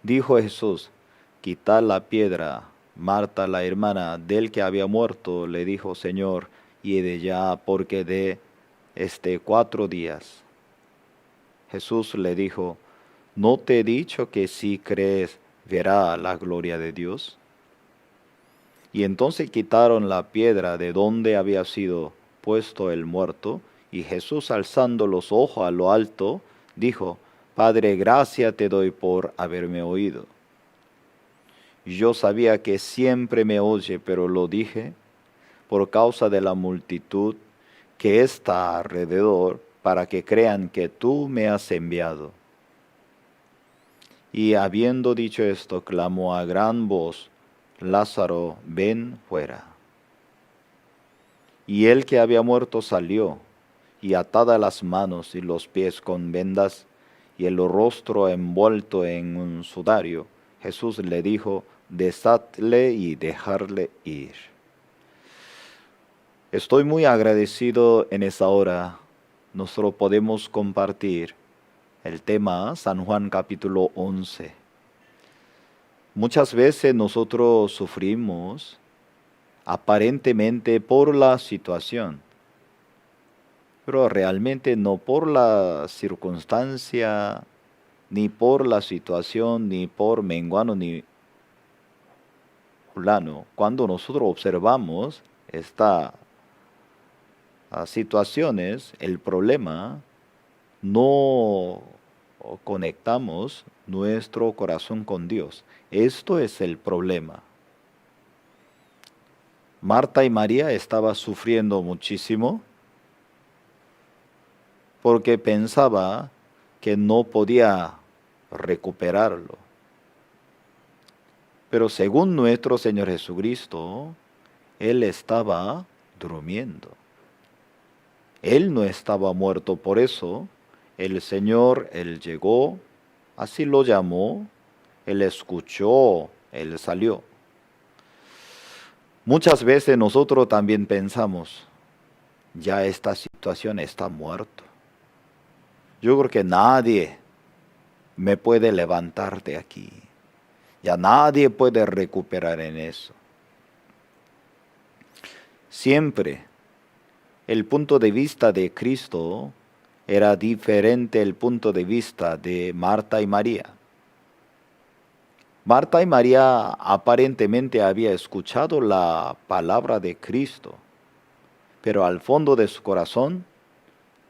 Dijo Jesús, quitad la piedra. Marta, la hermana del que había muerto, le dijo, Señor, hiede ya, porque de 4 días. Jesús le dijo, ¿no te he dicho que si crees verá la gloria de Dios? Y entonces quitaron la piedra de donde había sido puesto el muerto, y Jesús, alzando los ojos a lo alto, dijo, Padre, gracias te doy por haberme oído. Yo sabía que siempre me oye, pero lo dije por causa de la multitud que está alrededor, para que crean que tú me has enviado. Y habiendo dicho esto, clamó a gran voz, Lázaro, ven fuera. Y el que había muerto salió, y atadas las manos y los pies con vendas, y el rostro envuelto en un sudario, Jesús le dijo, desatle y dejarle ir. Estoy muy agradecido en esa hora. Nosotros podemos compartir el tema San Juan capítulo 11. Muchas veces nosotros sufrimos aparentemente por la situación, pero realmente no por la circunstancia, ni por la situación, ni por menguano, ni fulano. Cuando nosotros observamos estas situaciones, el problema, no conectamos nuestro corazón con Dios. Esto es el problema. Marta y María estaban sufriendo muchísimo porque pensaba que no podía recuperarlo. Pero según nuestro Señor Jesucristo, Él estaba durmiendo. Él no estaba muerto, por eso el Señor, Él llegó, así lo llamó, Él escuchó, Él salió. Muchas veces nosotros también pensamos, ya esta situación está muerto. Yo creo que nadie me puede levantar de aquí. Ya nadie puede recuperar en eso. Siempre el punto de vista de Cristo era diferente del punto de vista de Marta y María. Marta y María aparentemente habían escuchado la palabra de Cristo, pero al fondo de su corazón,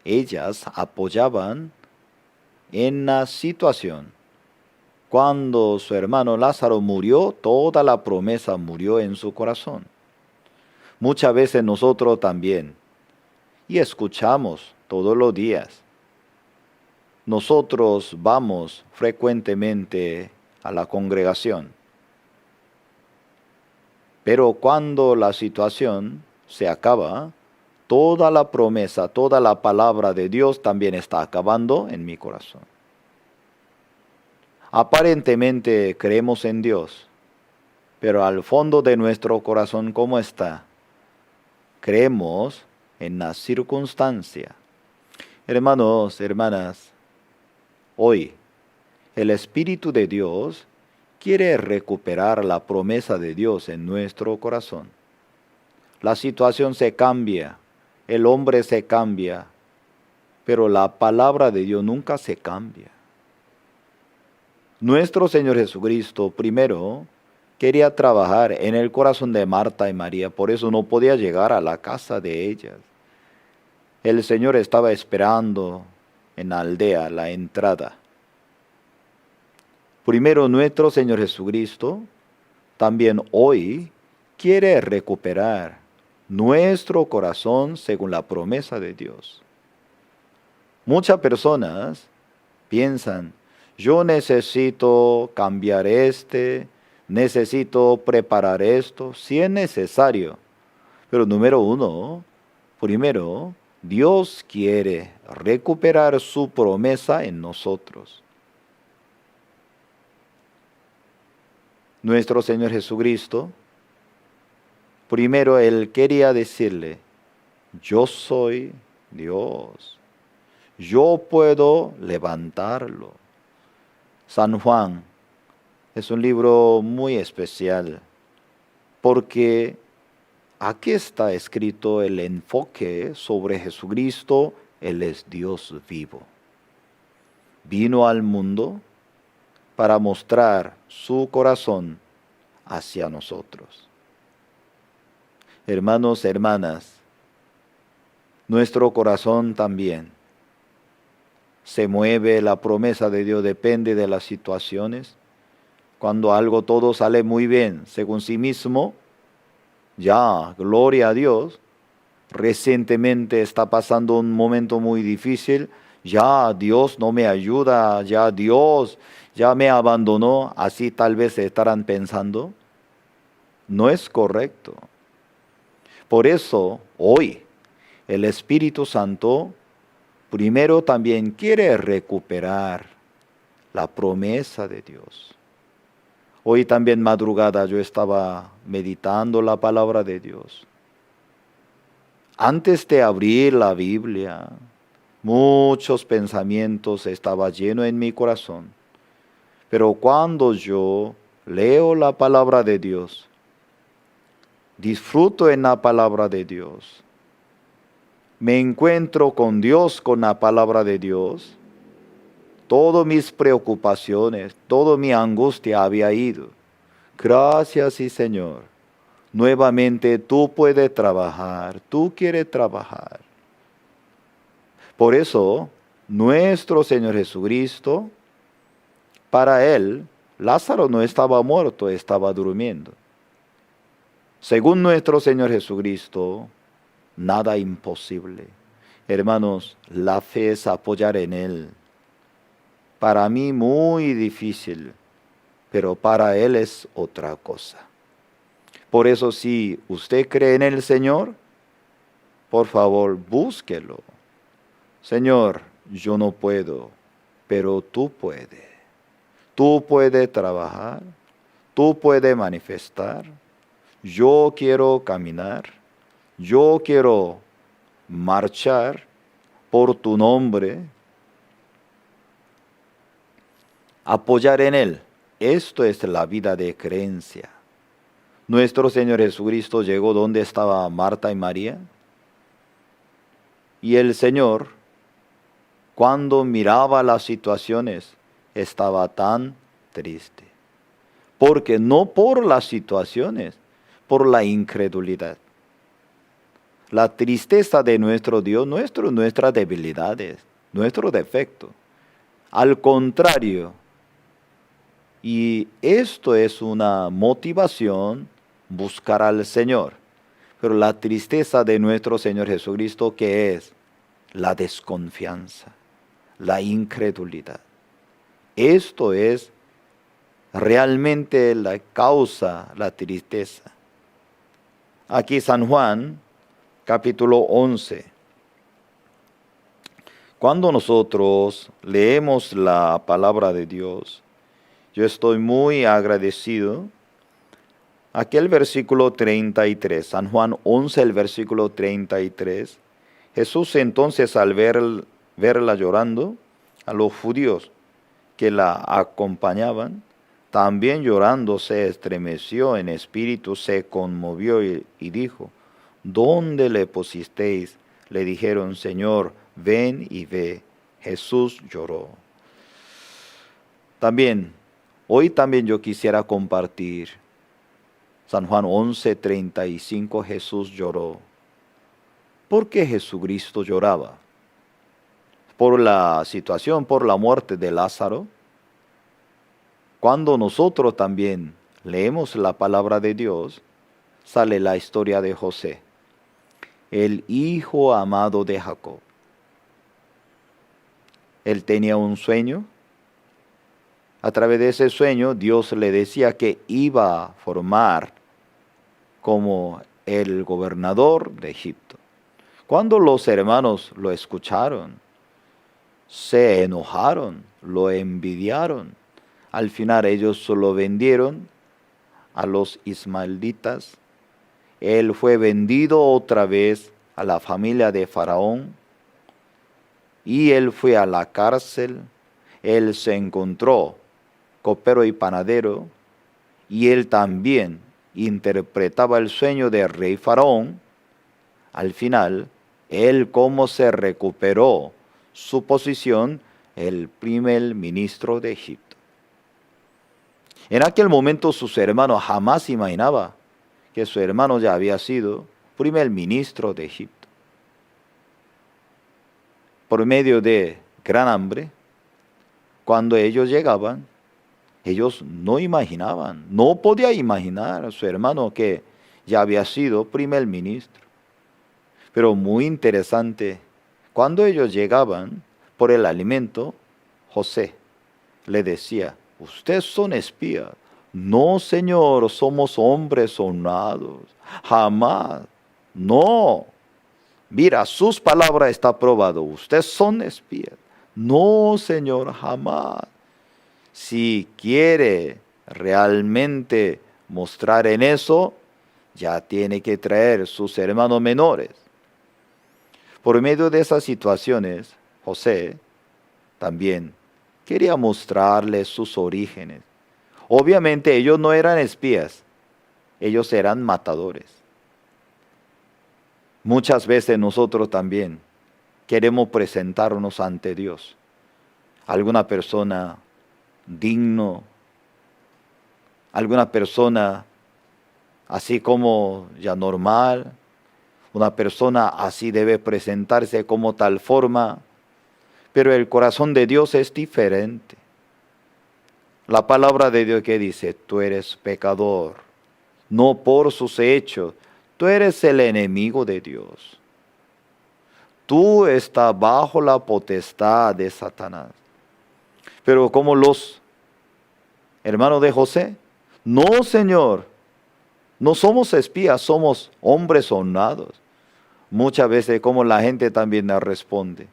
ellas apoyaban en la situación. Cuando su hermano Lázaro murió, toda la promesa murió en su corazón. Muchas veces nosotros también, y escuchamos todos los días. Nosotros vamos frecuentemente a la congregación, pero cuando la situación se acaba, toda la promesa, toda la palabra de Dios también está acabando en mi corazón. Aparentemente creemos en Dios, pero al fondo de nuestro corazón, ¿cómo está? Creemos en la circunstancia. Hermanos, hermanas, hoy el Espíritu de Dios quiere recuperar la promesa de Dios en nuestro corazón. La situación se cambia, el hombre se cambia, pero la palabra de Dios nunca se cambia. Nuestro Señor Jesucristo primero quería trabajar en el corazón de Marta y María, por eso no podía llegar a la casa de ellas. El Señor estaba esperando en la aldea, la entrada. Primero nuestro Señor Jesucristo también hoy quiere recuperar nuestro corazón según la promesa de Dios. Muchas personas piensan, yo necesito cambiar necesito preparar esto, si es necesario. Pero número uno, primero, Dios quiere recuperar su promesa en nosotros. Nuestro Señor Jesucristo, primero Él quería decirle, yo soy Dios. Yo puedo levantarlo. San Juan es un libro muy especial porque aquí está escrito el enfoque sobre Jesucristo. Él es Dios vivo. Vino al mundo para mostrar su corazón hacia nosotros. Hermanos, hermanas, nuestro corazón también se mueve, la promesa de Dios depende de las situaciones. Cuando algo todo sale muy bien según sí mismo, ya, gloria a Dios. Recientemente está pasando un momento muy difícil, ya Dios no me ayuda, ya Dios ya me abandonó, así tal vez estarán pensando. No es correcto. Por eso, hoy, el Espíritu Santo primero también quiere recuperar la promesa de Dios. Hoy también madrugada yo estaba meditando la palabra de Dios. Antes de abrir la Biblia, muchos pensamientos estaban llenos en mi corazón. Pero cuando yo leo la palabra de Dios, disfruto en la palabra de Dios, me encuentro con Dios con la palabra de Dios, todas mis preocupaciones, toda mi angustia había ido. Gracias, sí, Señor. Nuevamente tú puedes trabajar, tú quieres trabajar. Por eso, nuestro Señor Jesucristo, para Él, Lázaro no estaba muerto, estaba durmiendo. Según nuestro Señor Jesucristo, nada imposible. Hermanos, la fe es apoyar en Él. Para mí muy difícil, pero para Él es otra cosa. Por eso si usted cree en el Señor, por favor búsquelo. Señor, yo no puedo, pero tú puedes. Tú puedes trabajar, tú puedes manifestar. Yo quiero caminar, yo quiero marchar por tu nombre. Apoyar en Él. Esto es la vida de creencia. Nuestro Señor Jesucristo llegó donde estaba Marta y María. Y el Señor, cuando miraba las situaciones, estaba tan triste. Porque no por las situaciones, por la incredulidad. La tristeza de nuestro Dios no es nuestras debilidades, nuestro defecto. Al contrario, y esto es una motivación, buscar al Señor. Pero la tristeza de nuestro Señor Jesucristo, ¿qué es? La desconfianza, la incredulidad. Esto es realmente la causa, la tristeza. Aquí San Juan, capítulo 11. Cuando nosotros leemos la palabra de Dios, yo estoy muy agradecido. Aquel versículo 33, San Juan 11, el versículo 33. Jesús entonces al verla llorando, a los judíos que la acompañaban, también llorando se estremeció en espíritu, se conmovió y dijo, ¿dónde le pusisteis? Le dijeron, Señor, ven y ve. Jesús lloró. Hoy también yo quisiera compartir San Juan 11:35, Jesús lloró. ¿Por qué Jesucristo lloraba? ¿Por la situación, por la muerte de Lázaro? Cuando nosotros también leemos la palabra de Dios, sale la historia de José, el hijo amado de Jacob. Él tenía un sueño. A través de ese sueño, Dios le decía que iba a formar como el gobernador de Egipto. Cuando los hermanos lo escucharon, se enojaron, lo envidiaron. Al final ellos lo vendieron a los ismaelitas. Él fue vendido otra vez a la familia de Faraón y él fue a la cárcel, él se encontró copero y panadero, y él también interpretaba el sueño del rey Faraón. Al final, él cómo se recuperó su posición, el primer ministro de Egipto. En aquel momento sus hermanos jamás imaginaba que su hermano ya había sido primer ministro de Egipto. Por medio de gran hambre, cuando ellos llegaban, ellos no imaginaban, no podía imaginar a su hermano que ya había sido primer ministro. Pero muy interesante, cuando ellos llegaban por el alimento, José le decía, ustedes son espías. No, Señor, somos hombres honrados. Jamás. No. Mira, sus palabras está probado. Ustedes son espías. No, Señor, jamás. Si quiere realmente mostrar en eso, ya tiene que traer sus hermanos menores. Por medio de esas situaciones, José también quería mostrarles sus orígenes. Obviamente ellos no eran espías, ellos eran matadores. Muchas veces nosotros también queremos presentarnos ante Dios. Alguna persona digno, alguna persona así como ya normal, una persona así debe presentarse como tal forma, pero el corazón de Dios es diferente. La palabra de Dios que dice, tú eres pecador, no por sus hechos, tú eres el enemigo de Dios. Tú estás bajo la potestad de Satanás. Pero como los hermanos de José, no, Señor, no somos espías, somos hombres honrados. Muchas veces como la gente también nos responde,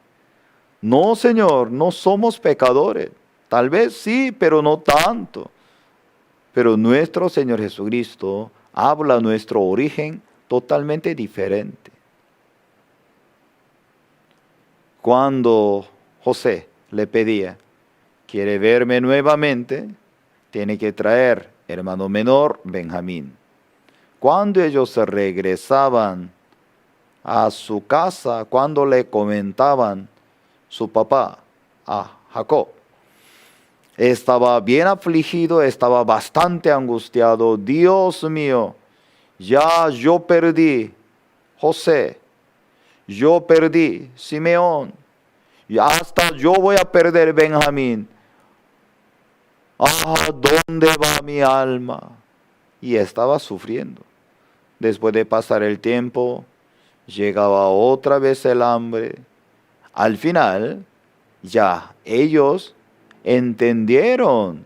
no, Señor, no somos pecadores. Tal vez sí, pero no tanto. Pero nuestro Señor Jesucristo habla nuestro origen totalmente diferente. Cuando José le pedía, quiere verme nuevamente, tiene que traer hermano menor Benjamín. Cuando ellos se regresaban a su casa, cuando le comentaban su papá a Jacob, estaba bien afligido, estaba bastante angustiado. Dios mío, ya yo perdí José, yo perdí Simeón, y hasta yo voy a perder Benjamín. ¿Dónde va mi alma? Y estaba sufriendo. Después de pasar el tiempo, llegaba otra vez el hambre. Al final, ya ellos entendieron.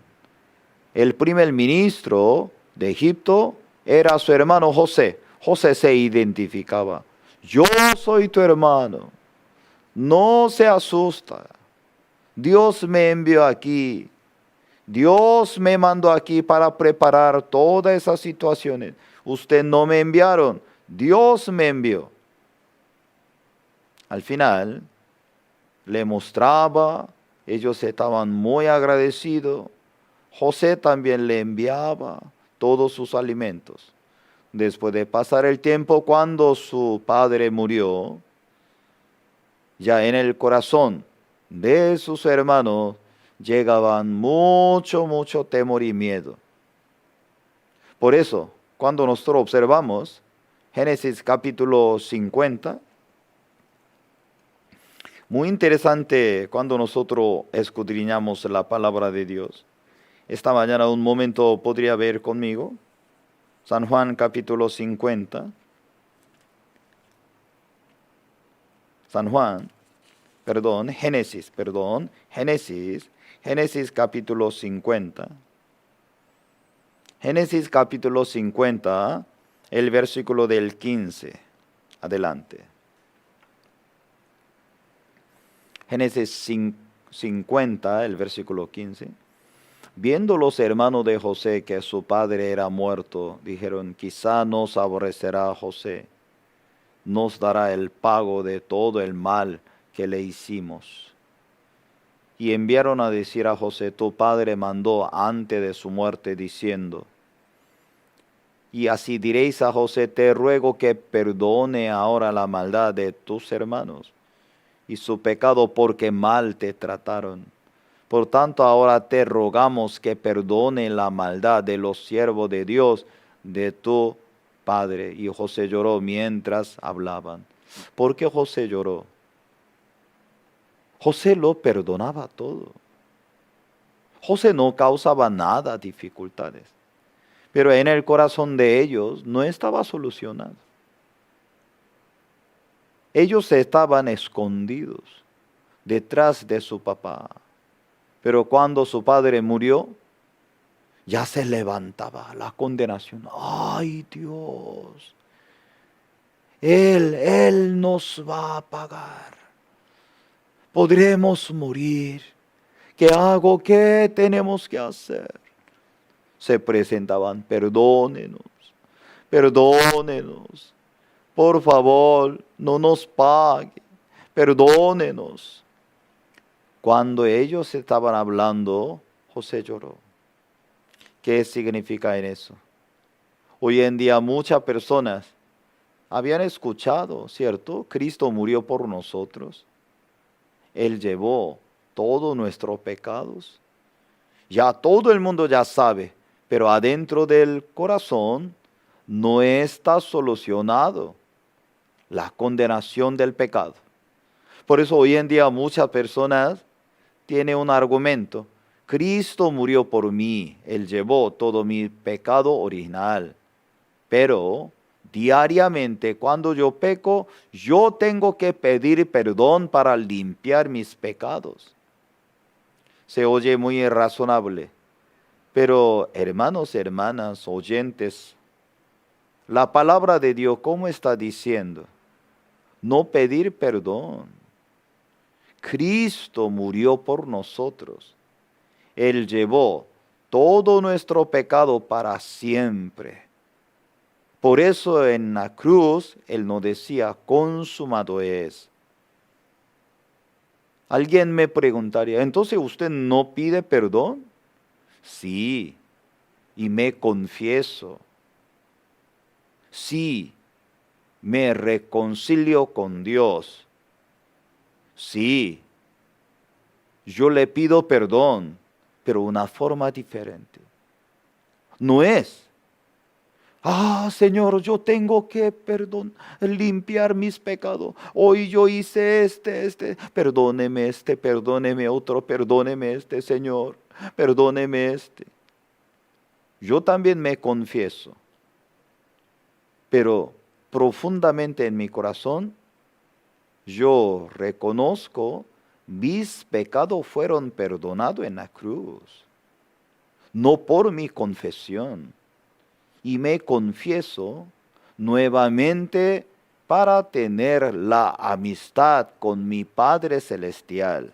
El primer ministro de Egipto era su hermano José. José se identificaba. Yo soy tu hermano. No se asusta. Dios me envió aquí. Dios me mandó aquí para preparar todas esas situaciones. Usted no me enviaron. Dios me envió. Al final, le mostraba, ellos estaban muy agradecidos. José también le enviaba todos sus alimentos. Después de pasar el tiempo, cuando su padre murió, ya en el corazón de sus hermanos llegaban mucho temor y miedo. Por eso, cuando nosotros observamos Génesis capítulo 50, muy interesante cuando nosotros escudriñamos la palabra de Dios. Esta mañana un momento podría ver conmigo San Juan capítulo 50. Génesis capítulo 50. Génesis capítulo 50, el versículo del 15. Adelante. Génesis 50, el versículo 15. Viendo los hermanos de José que su padre era muerto, dijeron, quizá nos aborrecerá José, nos dará el pago de todo el mal que le hicimos. Y enviaron a decir a José, tu padre mandó antes de su muerte diciendo, y así diréis a José, te ruego que perdone ahora la maldad de tus hermanos y su pecado porque mal te trataron. Por tanto, ahora te rogamos que perdone la maldad de los siervos de Dios, de tu padre. Y José lloró mientras hablaban. ¿Por qué José lloró? José lo perdonaba todo. José no causaba nada dificultades. Pero en el corazón de ellos no estaba solucionado. Ellos estaban escondidos detrás de su papá. Pero cuando su padre murió, ya se levantaba la condenación. ¡Ay, Dios! Él nos va a pagar. Podremos morir. ¿Qué hago? ¿Qué tenemos que hacer? Se presentaban, perdónenos, perdónenos. Por favor, no nos pague. Perdónenos. Cuando ellos estaban hablando, José lloró. ¿Qué significa en eso? Hoy en día muchas personas habían escuchado, ¿cierto? Cristo murió por nosotros. Él llevó todos nuestros pecados. Ya todo el mundo ya sabe, pero adentro del corazón no está solucionado la condenación del pecado. Por eso hoy en día muchas personas tienen un argumento. Cristo murió por mí, Él llevó todo mi pecado original. Pero diariamente cuando yo peco, yo tengo que pedir perdón para limpiar mis pecados. Se oye muy razonable, pero hermanos, hermanas, oyentes, la palabra de Dios, ¿cómo está diciendo? No pedir perdón. Cristo murió por nosotros. Él llevó todo nuestro pecado para siempre. Por eso en la cruz Él nos decía, consumado es. Alguien me preguntaría, ¿entonces usted no pide perdón? Sí, y me confieso. Sí, me reconcilio con Dios. Sí, yo le pido perdón, pero de una forma diferente. No es, Señor, yo tengo que limpiar mis pecados. Hoy yo hice perdóneme perdóneme otro, perdóneme Señor, perdóneme Yo también me confieso, pero profundamente en mi corazón, yo reconozco mis pecados fueron perdonados en la cruz, no por mi confesión. Y me confieso nuevamente para tener la amistad con mi Padre Celestial.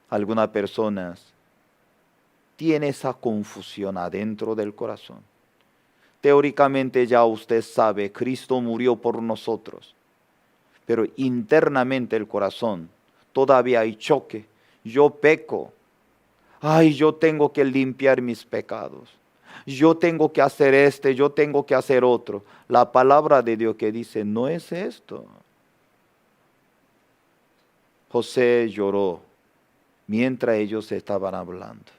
Algunas personas tienen esa confusión adentro del corazón. Teóricamente ya usted sabe, Cristo murió por nosotros, pero internamente el corazón todavía hay choque. Yo peco. Yo tengo que limpiar mis pecados. Yo tengo que hacer yo tengo que hacer otro. La palabra de Dios que dice, no es esto. José lloró mientras ellos estaban hablando.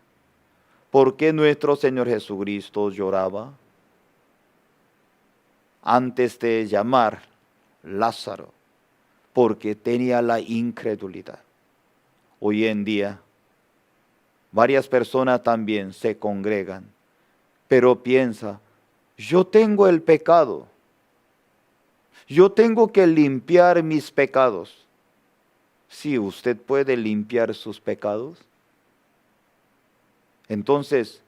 ¿Por qué nuestro Señor Jesucristo lloraba? Antes de llamar Lázaro, porque tenía la incredulidad. Hoy en día, varias personas también se congregan, pero piensa, yo tengo el pecado, yo tengo que limpiar mis pecados. Sí, usted puede limpiar sus pecados. Entonces,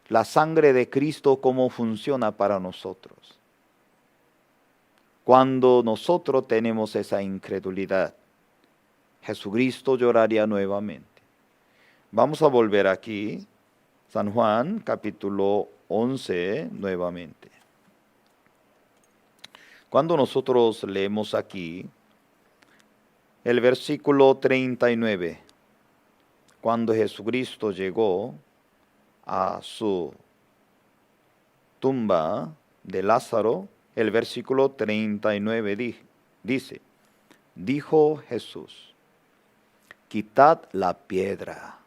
la sangre de Cristo, ¿cómo funciona para nosotros? Cuando nosotros tenemos esa incredulidad, Jesucristo lloraría nuevamente. Vamos a volver aquí, San Juan, capítulo 11, nuevamente. Cuando nosotros leemos aquí, el versículo 39. Cuando Jesucristo llegó a su tumba de Lázaro, el versículo 39 dice, dijo Jesús, quitad la piedra.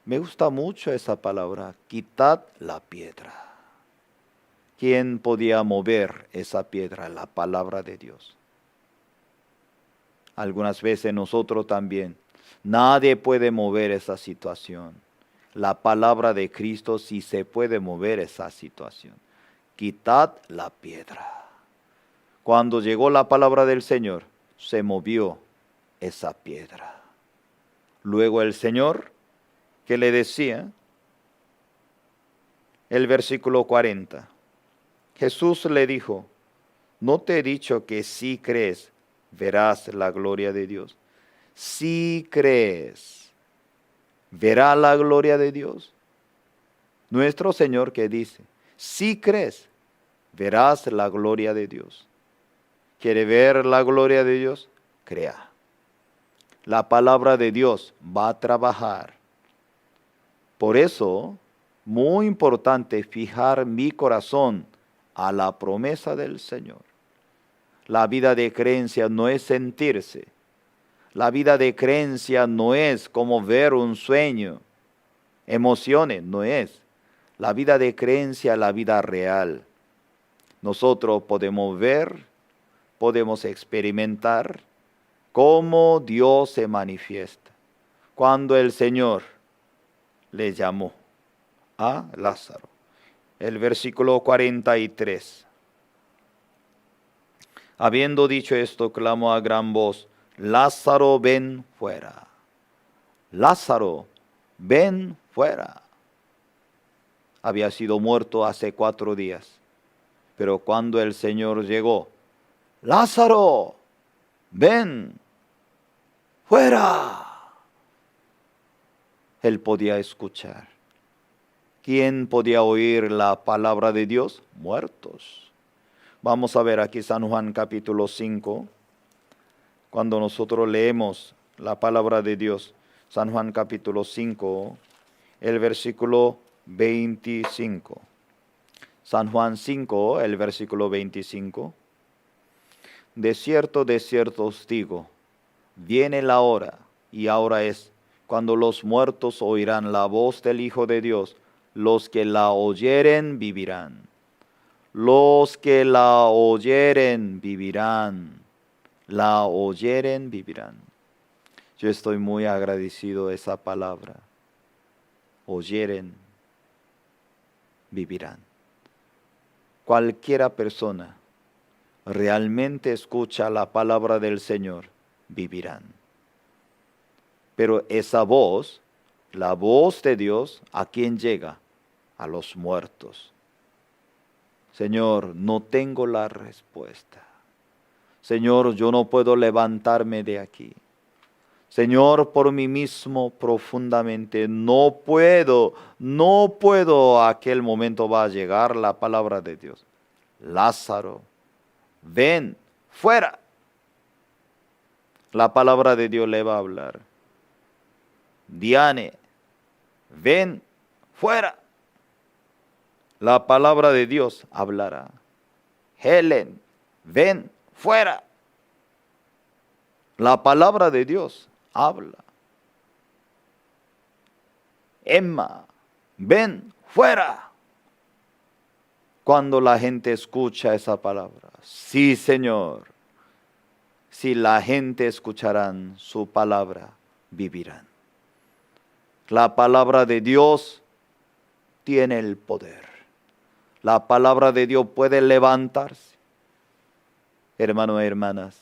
Me gusta mucho esa palabra, quitad la piedra. ¿Quién podía mover esa piedra? La palabra de Dios. Algunas veces nosotros también. Nadie puede mover esa situación. La palabra de Cristo sí se puede mover esa situación. Quitad la piedra. Cuando llegó la palabra del Señor, se movió esa piedra. Luego el Señor, que le decía, el versículo 40, Jesús le dijo, ¿no te he dicho que si crees, verás la gloria de Dios? Si crees, ¿verá la gloria de Dios? Nuestro Señor que dice, si crees, verás la gloria de Dios. ¿Quiere ver la gloria de Dios? Crea. La palabra de Dios va a trabajar. Por eso, muy importante fijar mi corazón a la promesa del Señor. La vida de creencia no es sentirse. La vida de creencia no es como ver un sueño. Emociones, no es. La vida de creencia es la vida real. Nosotros podemos ver, podemos experimentar cómo Dios se manifiesta. Cuando el Señor le llamó a Lázaro. El versículo 43. Habiendo dicho esto, clamó a gran voz, Lázaro, ven fuera. Lázaro, ven fuera. Había sido muerto hace 4 días. Pero cuando el Señor llegó, Lázaro, ven fuera. Él podía escuchar. ¿Quién podía oír la palabra de Dios? Muertos. Vamos a ver aquí San Juan capítulo 5. Cuando nosotros leemos la palabra de Dios, San Juan capítulo 5, el versículo 25. San Juan 5, el versículo 25. De cierto os digo, viene la hora, y ahora es, cuando los muertos oirán la voz del Hijo de Dios, los que la oyeren vivirán. Los que la oyeren vivirán. La oyeren vivirán. Yo estoy muy agradecido de esa palabra. Oyeren vivirán. Cualquiera persona realmente escucha la palabra del Señor, vivirán. Pero esa voz, la voz de Dios, ¿a quién llega? A los muertos. Señor, no tengo la respuesta. Señor, yo no puedo levantarme de aquí. Señor, por mí mismo profundamente, no puedo, aquel momento va a llegar la palabra de Dios. Lázaro, ven fuera. La palabra de Dios le va a hablar. Diane, ven fuera. La palabra de Dios hablará. Helen, ven fuera. La palabra de Dios habla. Emma, ven fuera. Cuando la gente escucha esa palabra, sí, Señor, si la gente escucharán su palabra, vivirán. La palabra de Dios tiene el poder. La palabra de Dios puede levantarse. Hermanos y hermanas,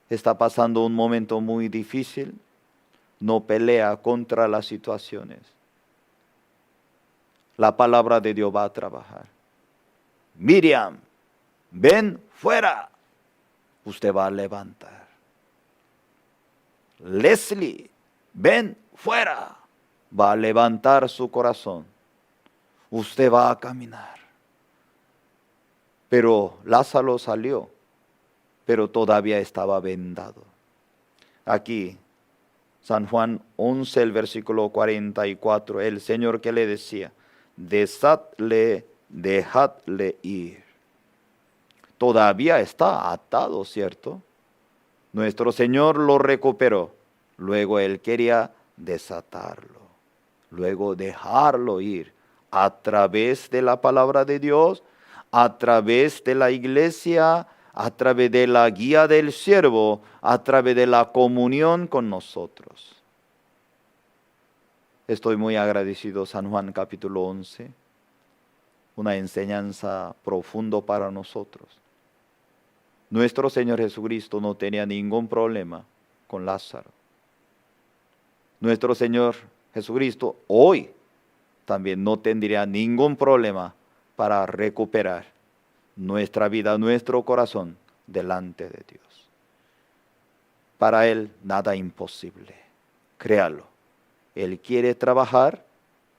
está pasando un momento muy difícil. No pelea contra las situaciones. La palabra de Dios va a trabajar. Miriam, ven fuera. Usted va a levantar. Leslie, ven fuera. Va a levantar su corazón. Usted va a caminar. Pero Lázaro salió. pero todavía estaba vendado. Aquí, San Juan 11, el versículo 44, el Señor que le decía, dejadle ir. Todavía está atado, ¿cierto? Nuestro Señor lo recuperó. Luego Él quería desatarlo. Luego dejarlo ir a través de la palabra de Dios, a través de la iglesia, a través de la guía del siervo, a través de la comunión con nosotros. Estoy muy agradecido, San Juan capítulo 11, una enseñanza profunda para nosotros. Nuestro Señor Jesucristo no tenía ningún problema con Lázaro. Nuestro Señor Jesucristo hoy también no tendría ningún problema para recuperar nuestra vida, nuestro corazón delante de Dios. Para Él nada imposible, créalo. Él quiere trabajar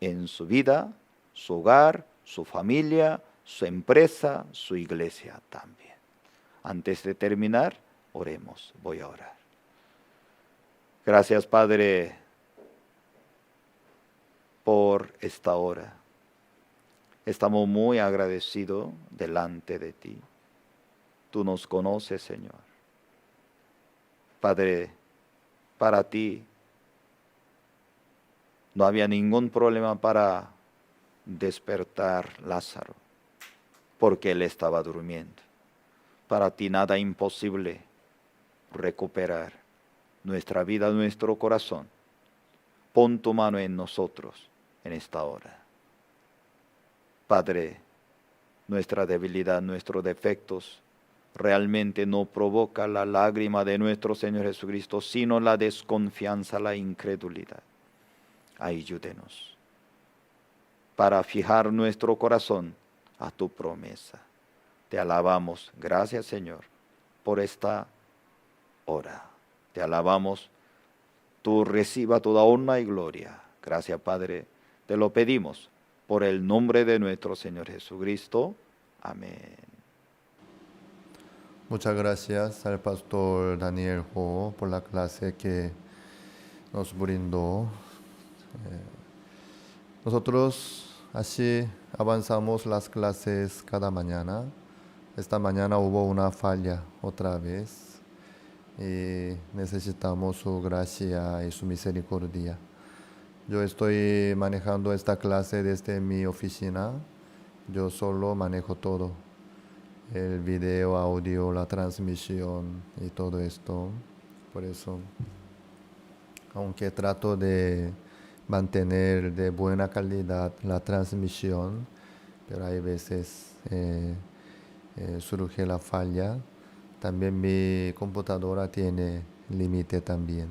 en su vida, su hogar, su familia, su empresa, su iglesia también. Antes de terminar, oremos. Voy a orar. Gracias, Padre, por esta hora. Estamos muy agradecidos delante de ti. Tú nos conoces, Señor. Padre, para ti no había ningún problema para despertar Lázaro, porque él estaba durmiendo. Para ti nada imposible recuperar nuestra vida, nuestro corazón. Pon tu mano en nosotros en esta hora. Padre, nuestra debilidad, nuestros defectos, realmente no provoca la lágrima de nuestro Señor Jesucristo, sino la desconfianza, la incredulidad. Ayúdenos para fijar nuestro corazón a tu promesa. Te alabamos. Gracias, Señor, por esta hora. Te alabamos. Tú reciba toda honra y gloria. Gracias, Padre. Te lo pedimos por el nombre de nuestro Señor Jesucristo. Amén. Muchas gracias al pastor Daniel Ho por la clase que nos brindó. Nosotros así avanzamos las clases cada mañana. Esta mañana hubo una falla otra vez y necesitamos su gracia y su misericordia. Yo estoy manejando esta clase desde mi oficina. Yo solo manejo todo. El video, audio, la transmisión y todo esto. Por eso, aunque trato de mantener de buena calidad la transmisión, pero hay veces surge la falla. También mi computadora tiene límite también.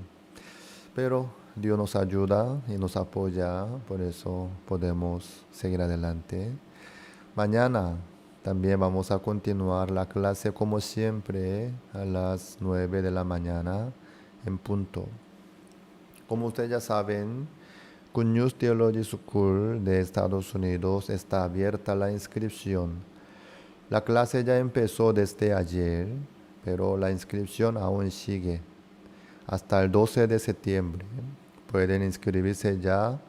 Pero Dios nos ayuda y nos apoya, por eso podemos seguir adelante. Mañana también vamos a continuar la clase como siempre a las 9 de la mañana en punto. Como ustedes ya saben, Good News Theology School de Estados Unidos está abierta la inscripción. La clase ya empezó desde ayer, pero la inscripción aún sigue hasta el 12 de septiembre. Pueden inscribirse ya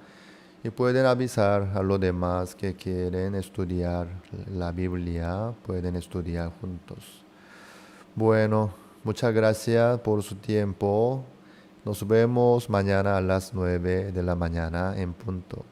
y pueden avisar a los demás que quieren estudiar la Biblia, pueden estudiar juntos. Bueno, muchas gracias por su tiempo. Nos vemos mañana a las 9 de la mañana en punto.